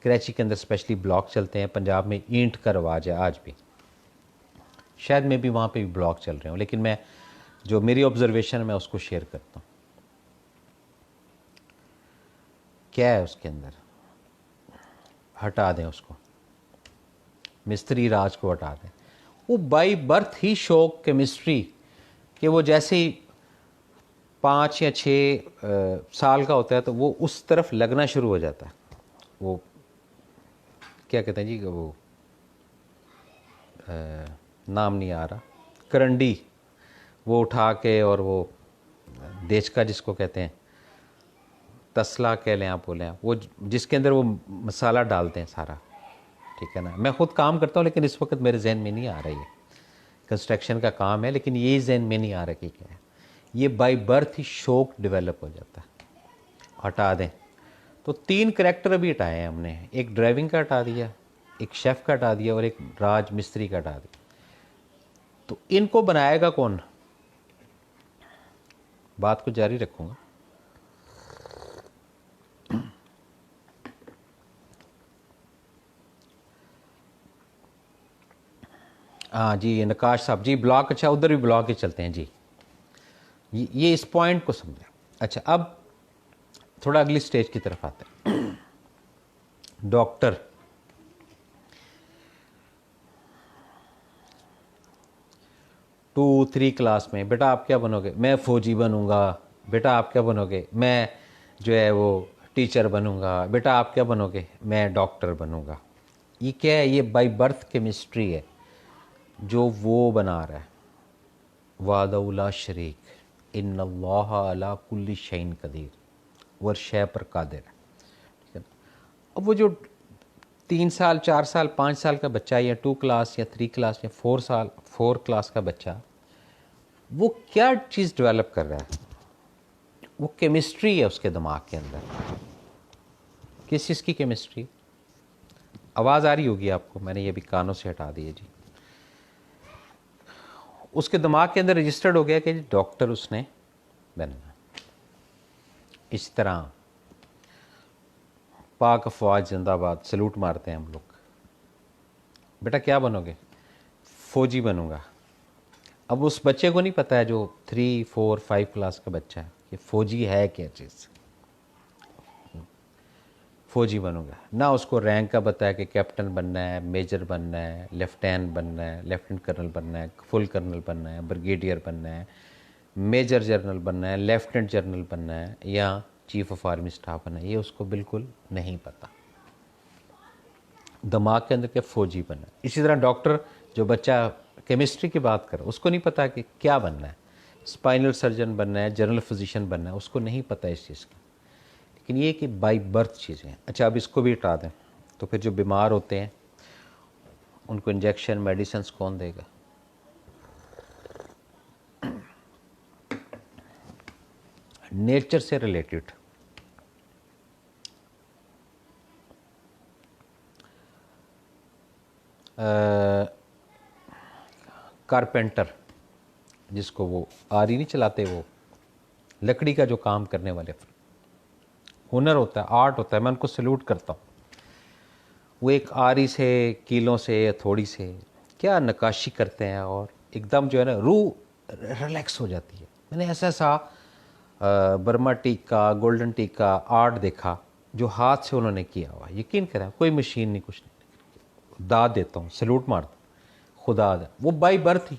के अंदर स्पेशली ब्लॉक चलते हैं, पंजाब में ईंट का रवाज है आज भी, शायद मैं भी वहाँ पे भी ब्लॉक चल रहे हूँ, लेकिन मैं जो मेरी ऑब्जर्वेशन है मैं उसको शेयर करता हूँ। क्या है उसके अंदर? हटा दें उसको, मिस्त्री राज को हटा दें। वो बाय बर्थ ही शौक केमिस्ट्री कि वो जैसे ही 5 या 6 साल का होता है तो वो उस तरफ लगना शुरू हो जाता है। वो क्या कहते हैं जी, वो नाम नहीं आ रहा, करंडी, वो उठा के, और वो देचका जिसको कहते हैं, तसला कह लें आप, बोलें आप, वो जिसके अंदर वो मसाला डालते हैं सारा, ठीक है ना। मैं खुद काम करता हूँ लेकिन इस वक्त मेरे जहन में नहीं आ रही है, कंस्ट्रक्शन का काम है लेकिन ये जहन में नहीं आ रहा कि क्या है। ये बाय बर्थ ही शौक डेवलप हो जाता है। हटा दें तो 3 करैक्टर अभी हटाए हैं हमने, एक ड्राइविंग का हटा दिया, एक शेफ़ का हटा दिया और एक राज मिस्त्री का हटा दिया। तो इनको बनाएगा कौन? बात को जारी रखूँगा। हाँ जी, नकाश साहब जी, ब्लॉक, अच्छा उधर भी ब्लॉक ही चलते हैं जी। ये इस पॉइंट को समझें। अच्छा, अब थोड़ा अगली स्टेज की तरफ आते हैं। डॉक्टर, टू 3 क्लास में, बेटा आप क्या बनोगे? मैं फ़ौजी बनूंगा। बेटा आप क्या बनोगे? मैं जो है वो टीचर बनूंगा। बेटा आप क्या बनोगे? मैं डॉक्टर बनूंगा। ये क्या है? ये बाय बर्थ केमिस्ट्री है जो वो बना रहा है। वादउला शरीक, इन्नल्लाह अला कुल्ली शैइन कदीर, वो शय पर कादिर है, ठीक है ना। अब वो जो 3 साल, 4 साल, 5 साल का बच्चा, या 2 क्लास या 3 क्लास या 4 क्लास का बच्चा, वो क्या चीज़ डेवलप कर रहा है? वो केमिस्ट्री है उसके दिमाग के अंदर। किस चीज़ की केमिस्ट्री? आवाज़ आ रही होगी आपको, मैंने ये भी कानों से हटा दी है जी। उसके दिमाग के अंदर रजिस्टर्ड हो गया कि डॉक्टर उसने बनना। इस तरह पाक अफवाज जिंदाबाद, सलूट मारते हैं हम लोग। बेटा क्या बनोगे? फ़ौजी बनूंगा। अब उस बच्चे को नहीं पता है, जो 3, 4, 5 क्लास का बच्चा है, कि फ़ौजी है क्या चीज़। फ़ौजी बनूंगा ना, उसको रैंक का पता है कि कैप्टन बनना है, मेजर बनना है, लेफ्टिनेंट बनना है, लेफ्टिनेंट कर्नल बनना है, फुल कर्नल बनना है, ब्रिगेडियर बनना है, मेजर जनरल बनना है, लेफ्टिनेंट जनरल बनना है, या चीफ ऑफ आर्मी स्टाफ बनना है। ये उसको बिल्कुल नहीं पता। दिमाग के अंदर के फ़ौजी बनना है। इसी तरह डॉक्टर, जो बच्चा केमिस्ट्री की बात कर, उसको नहीं पता कि क्या बनना है। स्पाइनल सर्जन बनना है, जनरल फिजिशियन बनना है, उसको नहीं पता इस चीज़ का। लेकिन ये कि बाई बर्थ चीज़ें हैं। अच्छा, अब इसको भी हटा दें तो फिर जो बीमार होते हैं उनको इंजेक्शन, मेडिसिन कौन देगा? नेचर से रिलेटेड कारपेंटर, जिसको वो आरी नहीं चलाते, वो लकड़ी का जो काम करने वाले, हुनर होता है, आर्ट होता है, मैं उनको सल्यूट करता हूँ। वो एक आरी से, कीलों से या थोड़ी से क्या नक्काशी करते हैं, और एकदम जो है ना रूह रिलैक्स हो जाती है। मैंने ऐसा ऐसा बर्मा टीका, गोल्डन टीका आर्ट देखा जो हाथ से उन्होंने किया हुआ। यकीन करें, कोई मशीन नहीं, कुछ नहीं। दाद देता हूँ, सल्यूट मारता हूँ, खुदा दा। वो बाई बर्थ ही।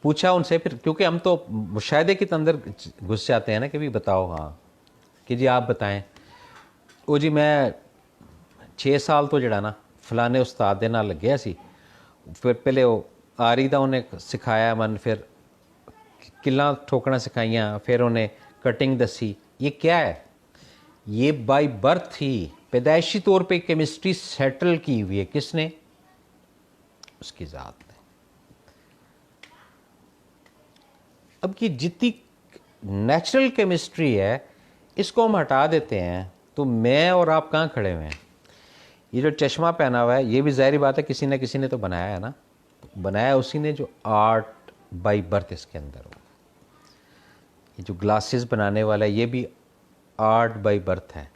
पूछा उनसे फिर, क्योंकि हम तो मुशाहिदे के अंदर घुस जाते हैं ना, कि भी बताओ, हाँ कि जी आप बताएं। वो जी मैं 6 साल तो जड़ा ना फलाने उस्ताद दे नाल लग्या सी। फिर पहले वो आरी दा उन्हें सिखाया मन, फिर किल्लां ठोकना सिखाइयाँ, फिर उन्हें कटिंग दसी। ये क्या है? ये बाय बर्थ ही पैदाइशी तौर पे केमिस्ट्री सेटल की हुई है। किसने? उसकी ज़ात ने। अब ये जितनी नेचुरल केमिस्ट्री है, इसको हम हटा देते हैं तो मैं और आप कहाँ खड़े हुए हैं? ये जो चश्मा पहना हुआ है, ये भी ज़ाहिर बात है किसी न किसी ने तो बनाया है ना। बनाया उसी ने जो आर्ट बाय बर्थ इसके अंदर हो। ये जो ग्लासेस बनाने वाला है, ये भी आर्ट बाय बर्थ है।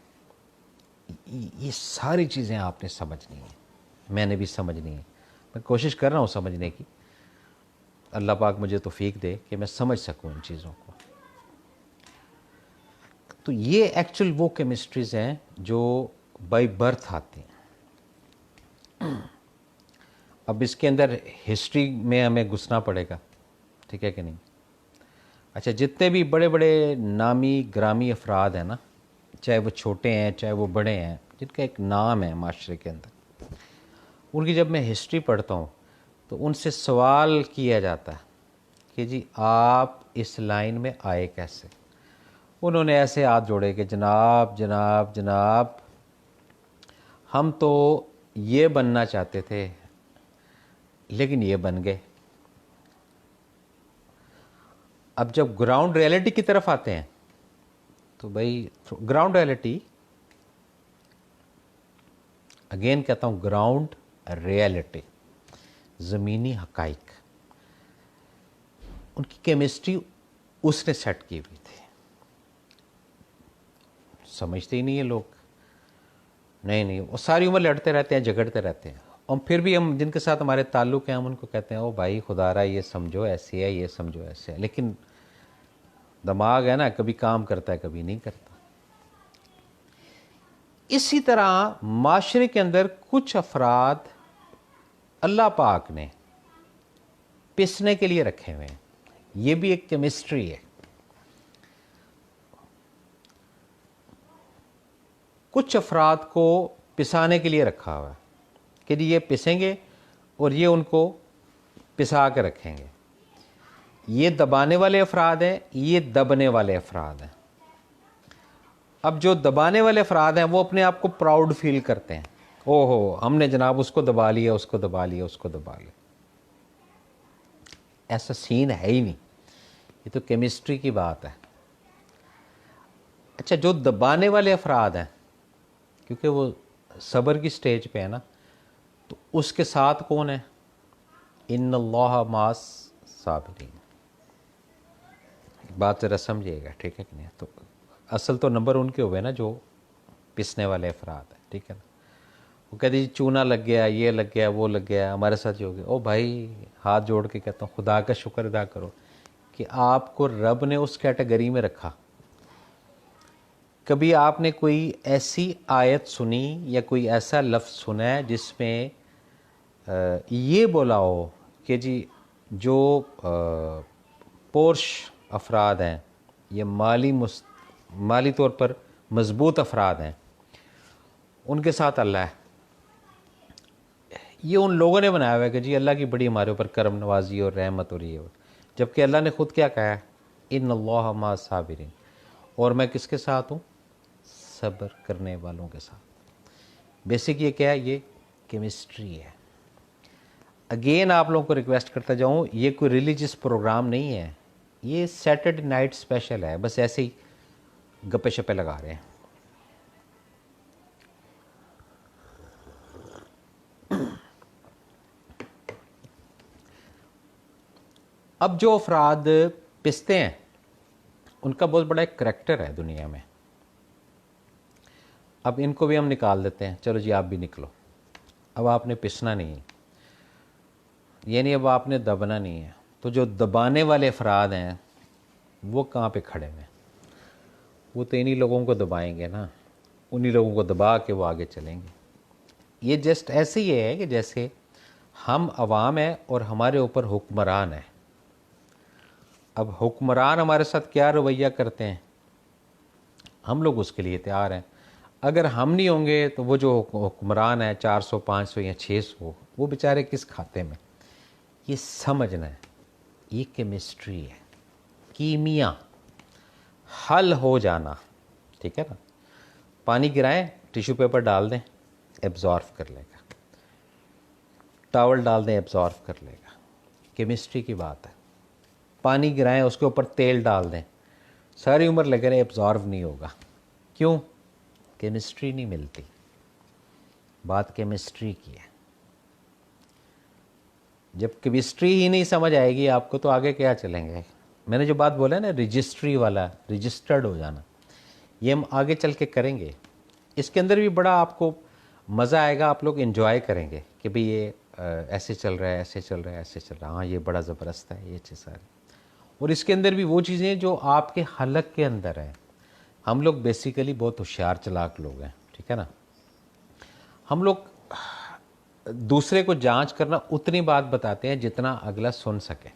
ये सारी चीज़ें आपने समझनी है, मैंने भी समझनी है। मैं कोशिश कर रहा हूँ समझने की। अल्लाह पाक मुझे तौफीक दे कि मैं समझ सकूँ इन चीज़ों को। तो ये एक्चुअल वो केमिस्ट्रीज़ हैं जो बाय बर्थ आती हैं। अब इसके अंदर हिस्ट्री में हमें घुसना पड़ेगा, ठीक है कि नहीं? अच्छा, जितने भी बड़े बड़े नामी ग्रामी अफराद हैं ना, चाहे वो छोटे हैं चाहे वो बड़े हैं, जिनका एक नाम है माशरे के अंदर, उनकी जब मैं हिस्ट्री पढ़ता हूँ तो उनसे सवाल किया जाता है कि जी आप इस लाइन में आए कैसे। उन्होंने ऐसे हाथ जोड़े कि जनाब जनाब जनाब, हम तो ये बनना चाहते थे लेकिन ये बन गए। अब जब ग्राउंड रियलिटी की तरफ आते हैं तो भाई ग्राउंड रियलिटी, अगेन कहता हूँ ग्राउंड रियलिटी, ज़मीनी हकाइक, उनकी केमिस्ट्री उसने सेट की हुई थी। समझते ही नहीं है लोग, नहीं वो सारी उम्र लड़ते रहते हैं, झगड़ते रहते हैं, और फिर भी हम जिनके साथ हमारे ताल्लुक़ हैं हम उनको कहते हैं ओ भाई खुदारा ये समझो ऐसे है, ये समझो ऐसे है। लेकिन दिमाग है ना, कभी काम करता है कभी नहीं करता। इसी तरह माशरे के अंदर कुछ अफराद अल्लाह पाक ने पिसने के लिए रखे हुए हैं, ये भी एक केमिस्ट्री है। कुछ अफराद को पिसाने के लिए रखा हुआ है कि जी ये पिसेंगे और ये उनको पिसा के रखेंगे। ये दबाने वाले अफराद हैं, ये दबने वाले अफराद हैं। अब जो दबाने वाले अफराद हैं वो अपने आप को प्राउड फील करते हैं, ओहो हमने जनाब उसको दबा लिया, उसको दबा लिया, उसको दबा लिया। ऐसा सीन है ही नहीं, ये तो केमिस्ट्री की बात है। अच्छा, जो दबाने वाले अफराद हैं, क्योंकि वो सब्र की स्टेज पे है ना, तो उसके साथ कौन है? इन्नल्लाह मास साबिरीन। बात ज़रा समझिएगा, ठीक है कि नहीं? तो असल तो नंबर उनके हुए ना जो पिसने वाले अफराद हैं, ठीक है ना। वो कहते जी चूना लग गया, ये लग गया, वो लग गया, हमारे साथ ये हो गया। ओ भाई हाथ जोड़ के कहता हूँ खुदा का शुक्र अदा करो कि आपको रब ने उस कैटेगरी में रखा। कभी आपने कोई ऐसी आयत सुनी या कोई ऐसा लफ्ज़ सुना है जिसमें ये बोला हो कि जी जो पोर्श अफराद हैं, ये माली तौर पर मजबूत अफराद हैं, उनके साथ अल्लाह है। ये उन लोगों ने बनाया हुआ है कि जी अल्लाह की बड़ी हमारे ऊपर करम नवाजी और रहमत हो रही है, जबकि अल्लाह ने खुद क्या कहा है? इन्नल्लाह मा साबिरीन। और मैं किसके साथ हूँ? सब्र करने वालों के साथ। बेसिक ये क्या है? ये केमिस्ट्री है। अगेन आप लोगों को रिक्वेस्ट करता जाऊँ, ये कोई रिलीजियस प्रोग्राम नहीं है, ये सैटरडे नाइट स्पेशल है, बस ऐसे ही गप्पे शप्पे लगा रहे हैं। अब जो अफराद पिसते हैं उनका बहुत बड़ा एक करैक्टर है दुनिया में। अब इनको भी हम निकाल देते हैं, चलो जी आप भी निकलो। अब आपने पिसना नहीं है, ये नहीं, अब आपने दबना नहीं है। तो जो दबाने वाले अफराद हैं वो कहाँ पे खड़े हैं? वो तो इन्हीं लोगों को दबाएंगे ना, उन्हीं लोगों को दबा के वो आगे चलेंगे। ये जस्ट ऐसे ही है कि जैसे हम अवाम हैं और हमारे ऊपर हुक्मरान है। अब हुक्मरान हमारे साथ क्या रवैया करते हैं, हम लोग उसके लिए तैयार हैं। अगर हम नहीं होंगे तो वो जो हुक्मरान है 400 500 या 600, वो बेचारे किस खाते में? ये समझना है, ये केमिस्ट्री है, कीमिया, हल हो जाना, ठीक है ना। पानी गिराएं, टिश्यू पेपर डाल दें, एब्जॉर्व कर लेगा। टॉवल डाल दें, एब्जॉर्व कर लेगा। केमिस्ट्री की बात है। पानी गिराएं, उसके ऊपर तेल डाल दें, सारी उम्र लगे रहे, एब्जॉर्व नहीं होगा। क्यों? केमिस्ट्री नहीं मिलती। बात केमिस्ट्री की है। जब केमिस्ट्री ही नहीं समझ आएगी आपको तो आगे क्या चलेंगे? मैंने जो बात बोला ना, रजिस्ट्री वाला, रजिस्टर्ड हो जाना, ये हम आगे चल के करेंगे। इसके अंदर भी बड़ा आपको मज़ा आएगा, आप लोग इन्जॉय करेंगे कि भाई ये ऐसे चल रहा है, ऐसे चल रहा है, ऐसे चल रहा है, हाँ ये बड़ा ज़बरदस्त है, ये चीज़ सारी। और इसके अंदर भी वो चीज़ें जो आपके हलक के अंदर हैं। हम लोग बेसिकली बहुत होशियार चालाक लोग हैं, ठीक है ना। हम लोग दूसरे को जांच करना उतनी बात बताते हैं जितना अगला सुन सके।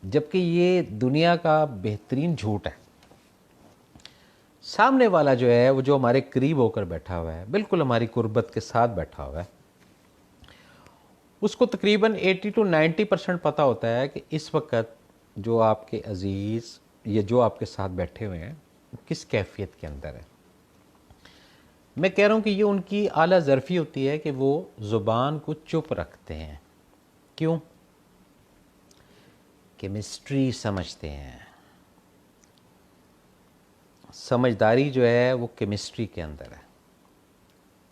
जबकि ये दुनिया का बेहतरीन झूठ है। सामने वाला जो है वो जो हमारे करीब होकर बैठा हुआ है, बिल्कुल हमारी कुर्बत के साथ बैठा हुआ है, उसको तकरीबन 80 to 90% पता होता है कि इस वक्त जो आपके अजीज़ ये जो आपके साथ बैठे हुए हैं किस कैफियत के अंदर है। मैं कह रहा हूँ कि ये उनकी आला ज़रफ़ी होती है कि वो ज़ुबान को चुप रखते हैं। क्यों? केमिस्ट्री समझते हैं। समझदारी जो है वो केमिस्ट्री के अंदर है,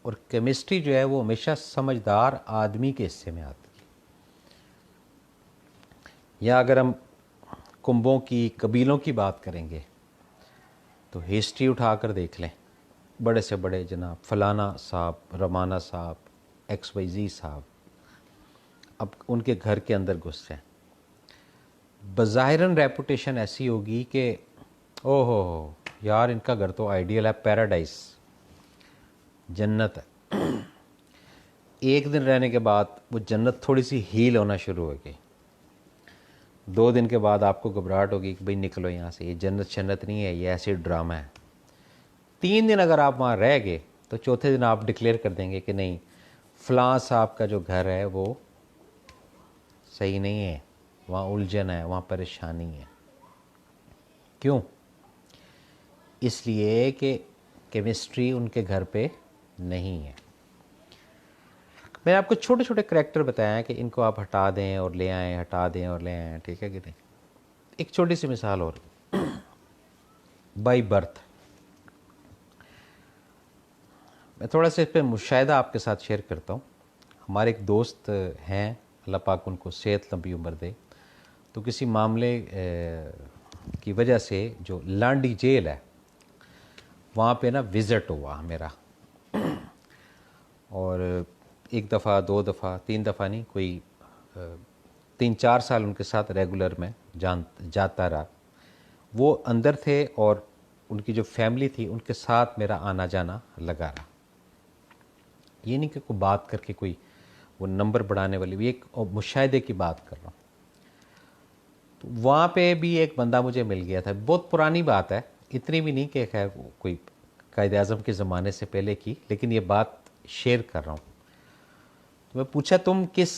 और केमिस्ट्री जो है वो हमेशा समझदार आदमी के हिस्से में आती है। या अगर हम कुंभों की, कबीलों की बात करेंगे तो हिस्ट्री उठाकर देख लें, बड़े से बड़े जनाब फलाना साहब, रमाना साहब, XYZ साहब, अब उनके घर के अंदर घुस जाएं, बज़ाहिरन रेपुटेशन ऐसी होगी कि ओहो यार इनका घर तो आइडियल है, पैराडाइस, जन्नत है। एक दिन रहने के बाद वो जन्नत थोड़ी सी हील होना शुरू होगी। 2 दिन के बाद आपको घबराहट होगी कि भाई निकलो यहाँ से, ये जन्नत शन्नत नहीं है, ये ऐसे ड्रामा है। 3 दिन अगर आप वहाँ रह गए तो चौथे दिन आप डिक्लेयर कर देंगे कि नहीं, फ़लाँ साहब का जो घर है वो सही नहीं है, वहाँ उलझन है, वहाँ परेशानी है। क्यों? इसलिए कि केमिस्ट्री उनके घर पे नहीं है। मैंने आपको छोटे छोटे करैक्टर बताया है कि इनको आप हटा दें और ले आएँ, हटा दें और ले आएँ, ठीक है कि नहीं। एक छोटी सी मिसाल और, बाई बर्थ। मैं थोड़ा सा इस पर मुशाहिदा आपके साथ शेयर करता हूँ। हमारे एक दोस्त हैं, अल्लाह पाक उनको सेहत लंबी उम्र दे, तो किसी मामले की वजह से जो लांडी जेल है वहाँ पे ना विज़िट हुआ मेरा, और 1 दफ़ा 2 दफ़ा 3 दफ़ा नहीं, कोई 3-4 साल उनके साथ रेगुलर में जाता रहा। वो अंदर थे और उनकी जो फैमिली थी उनके साथ मेरा आना जाना लगा रहा। ये नहीं कि कोई बात करके कोई वो नंबर बढ़ाने वाली, भी एक मुशाहिदे की बात कर रहा हूँ। तो वहाँ पे भी एक बंदा मुझे मिल गया था, बहुत पुरानी बात है, इतनी भी नहीं कि खैर कोई कायद-ए-आज़म के ज़माने से पहले की, लेकिन ये बात शेयर कर रहा हूँ। तो मैं पूछा तुम किस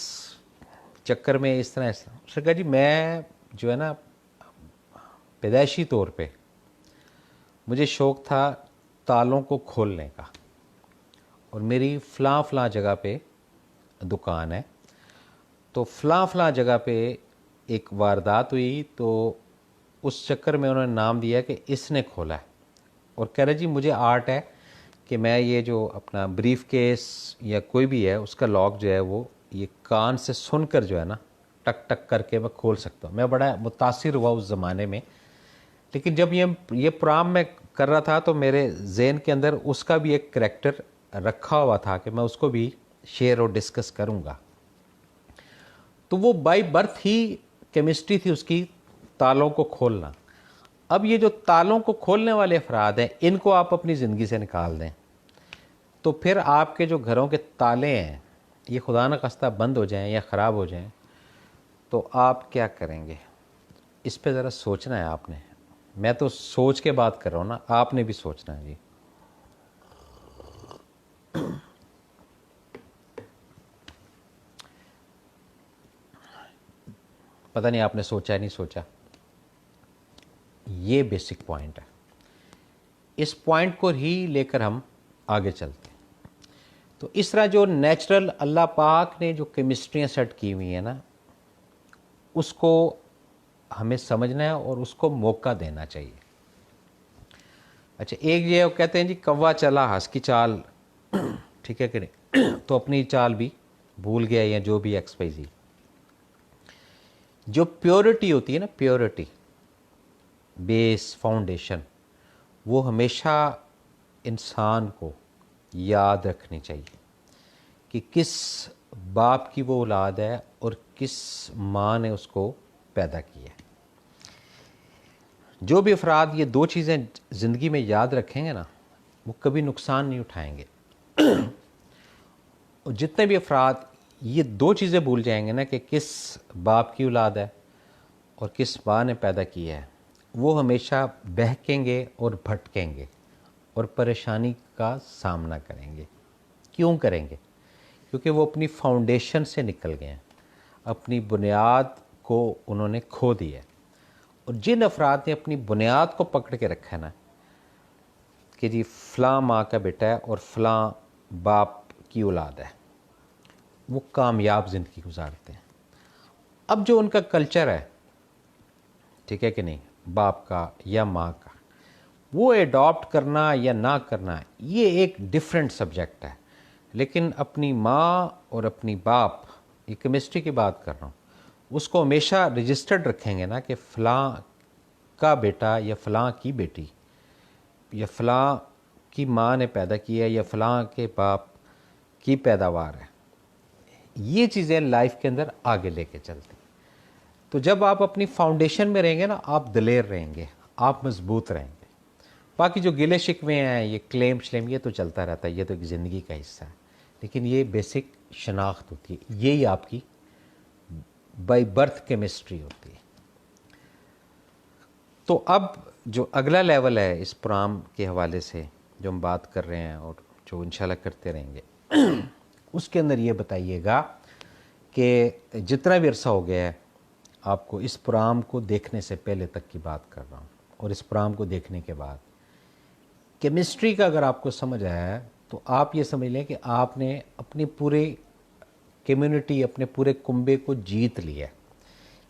चक्कर में इस तरह उसने कहा जी मैं जो है ना पैदाइशी तौर पे मुझे शौक़ था तालों को खोलने का, और मेरी फ़लाँ जगह पे दुकान है, तो फ़लाँ जगह पे एक वारदात हुई, तो उस चक्कर में उन्होंने नाम दिया कि इसने खोला है। और कह रहे जी मुझे आर्ट है कि मैं ये जो अपना ब्रीफ केस या कोई भी है उसका लॉक जो है वो ये कान से सुनकर जो है ना टक टक करके मैं खोल सकता हूँ। मैं बड़ा मुतासिर हुआ उस ज़माने में, लेकिन जब ये प्रोग्राम मैं कर रहा था तो मेरे जहन के अंदर उसका भी एक करैक्टर रखा हुआ था कि मैं उसको भी शेयर और डिस्कस करूँगा। तो वो बाय बर्थ ही केमिस्ट्री थी उसकी, तालों को खोलना। अब ये जो तालों को खोलने वाले अफराद हैं इनको आप अपनी ज़िंदगी से निकाल दें तो फिर आपके जो घरों के ताले हैं ये खुदा न खास्ता बंद हो जाएं या ख़राब हो जाएं तो आप क्या करेंगे? इस पे ज़रा सोचना है आपने। मैं तो सोच के बात कर रहा हूँ ना, आपने भी सोचना है जी। पता नहीं आपने सोचा है नहीं सोचा। ये बेसिक पॉइंट है, इस पॉइंट को ही लेकर हम आगे चलते हैं। तो इस तरह जो नेचुरल अल्लाह पाक ने जो केमिस्ट्रियाँ सेट की हुई हैं ना उसको हमें समझना है और उसको मौका देना चाहिए। अच्छा, एक ये कहते हैं जी कौवा चला हंस की चाल, ठीक है कि नहीं, तो अपनी चाल भी भूल गया या जो भी XYZ। जो प्योरिटी होती है ना, प्योरिटी बेस फाउंडेशन, वो हमेशा इंसान को याद रखनी चाहिए कि किस बाप की वो औलाद है और किस माँ ने उसको पैदा किया है। जो भी अफराद ये 2 चीज़ें ज़िंदगी में याद रखेंगे ना वो कभी नुकसान नहीं उठाएंगे। और जितने भी अफराद ये 2 चीज़ें भूल जाएंगे ना कि किस बाप की औलाद है और किस माँ ने पैदा किया है, वो हमेशा बहकेंगे और भटकेंगे और परेशानी का सामना करेंगे। क्यों करेंगे? क्योंकि वो अपनी फाउंडेशन से निकल गए हैं, अपनी बुनियाद को उन्होंने खो दिया है। और जिन अफराद ने अपनी बुनियाद को पकड़ के रखा है ना कि जी फ़लाँ माँ का बेटा है और फ़लाँ बाप की औलाद है, वो कामयाब ज़िंदगी गुजारते हैं। अब जो उनका कल्चर है, ठीक है कि नहीं, बाप का या माँ का, वो एडॉप्ट करना या ना करना ये एक डिफरेंट सब्जेक्ट है। लेकिन अपनी माँ और अपनी बाप, ये केमिस्ट्री की बात कर रहा हूँ, उसको हमेशा रजिस्टर्ड रखेंगे ना कि फ़लाँ का बेटा या फ़लाँ की बेटी या फ़लाँ की माँ ने पैदा किया है या फ़लाँ के बाप की पैदावार है। ये चीज़ें लाइफ के अंदर आगे लेके चलती। तो जब आप अपनी फाउंडेशन में रहेंगे ना, आप दलेर रहेंगे, आप मजबूत रहेंगे। बाकी जो गिले शिकवे हैं, ये क्लेम श्लेम, ये तो चलता रहता है, ये तो एक ज़िंदगी का हिस्सा है। लेकिन ये बेसिक शनाख्त होती है, यही आपकी बाय बर्थ केमिस्ट्री होती है। तो अब जो अगला लेवल है इस प्रोग्राम के हवाले से जो हम बात कर रहे हैं और जो इंशाल्लाह करते रहेंगे उसके अंदर ये बताइएगा कि जितना भी अरसा हो गया है आपको इस प्रोग्राम को देखने से पहले तक की बात कर रहा हूँ, और इस प्रोग्राम को देखने के बाद केमिस्ट्री का अगर आपको समझ आया है तो आप ये समझ लें कि आपने अपनी पूरी कम्युनिटी, अपने पूरे कुंबे को जीत लिया है।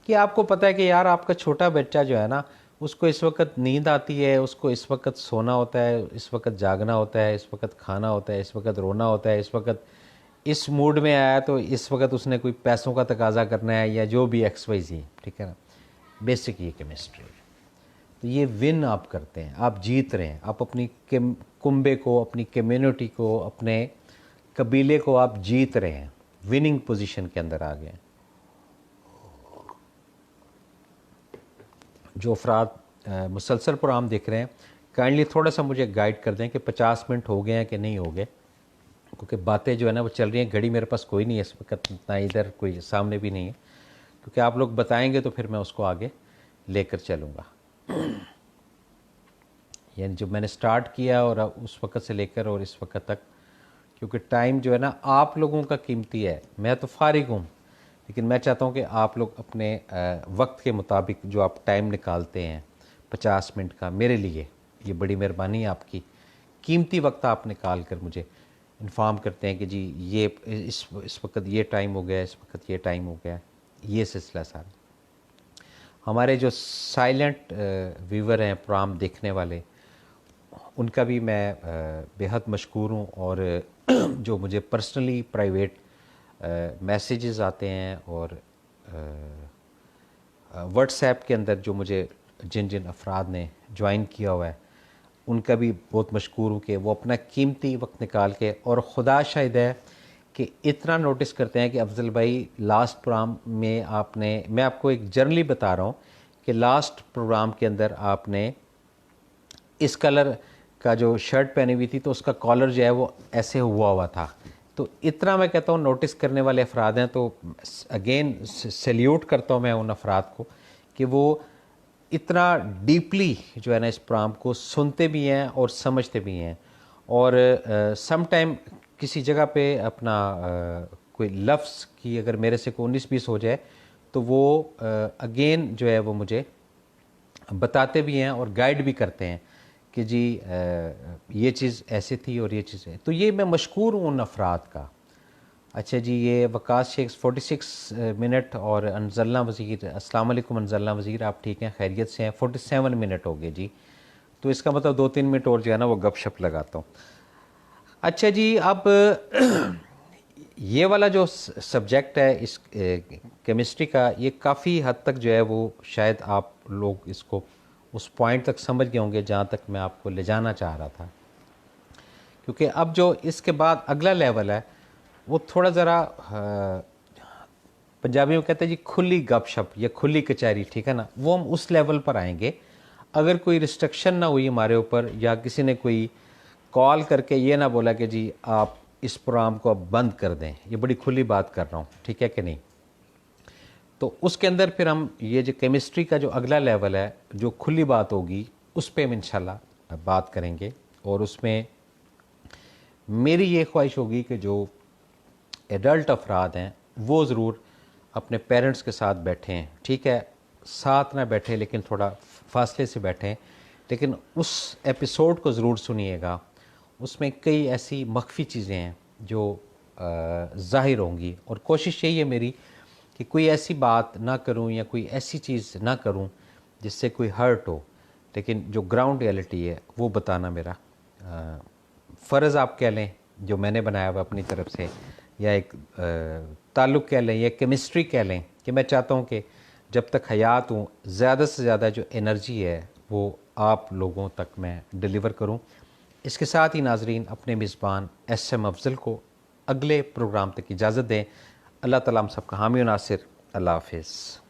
कि आपको पता है कि यार आपका छोटा बच्चा जो है ना, उसको इस वक्त नींद आती है, उसको इस वक्त सोना होता है, इस वक्त जागना होता है, इस वक्त खाना होता है, इस वक्त रोना होता है, इस वक्त इस मूड में आया तो इस वक्त उसने कोई पैसों का तकाजा करना है या जो भी एक्स वाई जी, ठीक है ना। बेसिक ये केमिस्ट्री है। तो ये विन आप करते हैं, आप जीत रहे हैं, आप अपनी कुंबे को, अपनी कम्युनिटी को, अपने कबीले को आप जीत रहे हैं, विनिंग पोजीशन के अंदर आ गए। जो अफराद मुसलसल प्रोग्राम देख रहे हैं, काइंडली थोड़ा सा मुझे गाइड कर दें कि 50 मिनट हो गए हैं कि नहीं हो गए, क्योंकि बातें जो है ना वो चल रही हैं। घड़ी मेरे पास कोई नहीं है इस वक्त, ना इधर कोई सामने भी नहीं है, क्योंकि आप लोग बताएंगे तो फिर मैं उसको आगे लेकर चलूँगा। यानी जो मैंने स्टार्ट किया और उस वक्त से लेकर और इस वक्त तक, क्योंकि टाइम जो है ना आप लोगों का कीमती है। मैं तो फारिग हूँ, लेकिन मैं चाहता हूँ कि आप लोग अपने वक्त के मुताबिक जो आप टाइम निकालते हैं 50 मिनट का मेरे लिए, ये बड़ी मेहरबानी है आपकी। कीमती वक्त आप निकाल कर मुझे इन्फॉर्म करते हैं कि जी ये इस वक्त ये टाइम हो गया, इस वक्त ये टाइम हो गया। ये सिलसिला सारा हमारे जो साइलेंट व्यूवर हैं, प्रोग्राम देखने वाले, उनका भी मैं बेहद मशकूर हूँ। और जो मुझे पर्सनली प्राइवेट मैसेजेस आते हैं और व्हाट्सएप के अंदर जो मुझे जिन जिन अफराद ने ज्वाइन किया हुआ है, उनका भी बहुत मशकूर हूँ कि वो अपना कीमती वक्त निकाल के, और ख़ुदा शाहिद है कि इतना नोटिस करते हैं कि अफजल भाई लास्ट प्रोग्राम में आपने, मैं आपको एक जर्नली बता रहा हूँ कि लास्ट प्रोग्राम के अंदर आपने इस कलर का जो शर्ट पहनी हुई थी तो उसका कॉलर जो है वो ऐसे हुआ था। तो इतना मैं कहता हूँ नोटिस करने वाले अफराद हैं। तो अगेन सैल्यूट करता हूँ मैं उन अफराद को कि वो इतना डीपली जो है ना इस प्रोग्राम को सुनते भी हैं और समझते भी हैं। और सम टाइम किसी जगह पे अपना कोई लफ्ज़ की अगर मेरे से कोई 19-20 हो जाए तो वो अगेन जो है वो मुझे बताते भी हैं और गाइड भी करते हैं कि जी ये चीज़ ऐसे थी और ये चीज़ है। तो ये मैं मशकूर हूँ उन अफराद का। अच्छा जी, ये वकास शेख 46 मिनट और अनजल्ला वज़ीर, अस्सलाम वालेकुम अनजल्ला वज़ीर, आप ठीक हैं, खैरियत से हैं? 47 मिनट हो गए जी। तो इसका मतलब 2-3 मिनट और जो है ना वो गपशप लगाता हूँ। अच्छा जी, अब ये वाला जो सब्जेक्ट है इस केमिस्ट्री का, ये काफ़ी हद तक जो है वो शायद आप लोग इसको उस पॉइंट तक समझ गए होंगे जहाँ तक मैं आपको ले जाना चाह रहा था। क्योंकि अब जो इसके बाद अगला लेवल है वो थोड़ा ज़रा पंजाबी में कहते हैं जी खुली गपशप या खुली कचहरी, ठीक है ना, वो हम उस लेवल पर आएंगे। अगर कोई रिस्ट्रिक्शन ना हुई हमारे ऊपर या किसी ने कोई कॉल करके ये ना बोला कि जी आप इस प्रोग्राम को अब बंद कर दें, ये बड़ी खुली बात कर रहा हूँ, ठीक है कि नहीं। तो उसके अंदर फिर हम ये जो केमिस्ट्री का जो अगला लेवल है, जो खुली बात होगी, उस पर हम इंशाल्लाह बात करेंगे। और उसमें मेरी ये ख्वाहिश होगी कि जो एडल्ट अफराद हैं वो ज़रूर अपने पेरेंट्स के साथ बैठें, ठीक है, साथ ना बैठें लेकिन थोड़ा फासले से बैठें, लेकिन उस एपिसोड को ज़रूर सुनिएगा। उसमें कई ऐसी मख्फी चीज़ें हैं जो ज़ाहिर होंगी, और कोशिश यही है मेरी कि कोई ऐसी बात ना करूं या कोई ऐसी चीज़ ना करूं जिससे कोई हर्ट हो, लेकिन जो ग्राउंड रियलिटी है वो बताना मेरा फ़र्ज़ आप कह लें, जो मैंने बनाया हुआ अपनी तरफ से, या एक ताल्लुक़ कह लें या केमिस्ट्री कह लें, कि मैं चाहता हूँ कि जब तक हयात हूँ ज़्यादा से ज़्यादा जो एनर्जी है वो आप लोगों तक मैं डिलीवर करूँ। इसके साथ ही नाजरीन, अपने मेज़बान SM अफज़ल को अगले प्रोग्राम तक इजाज़त दें। अल्लाह ताला हम सबका हामी व नासिर। अल्लाह हाफ़िज़।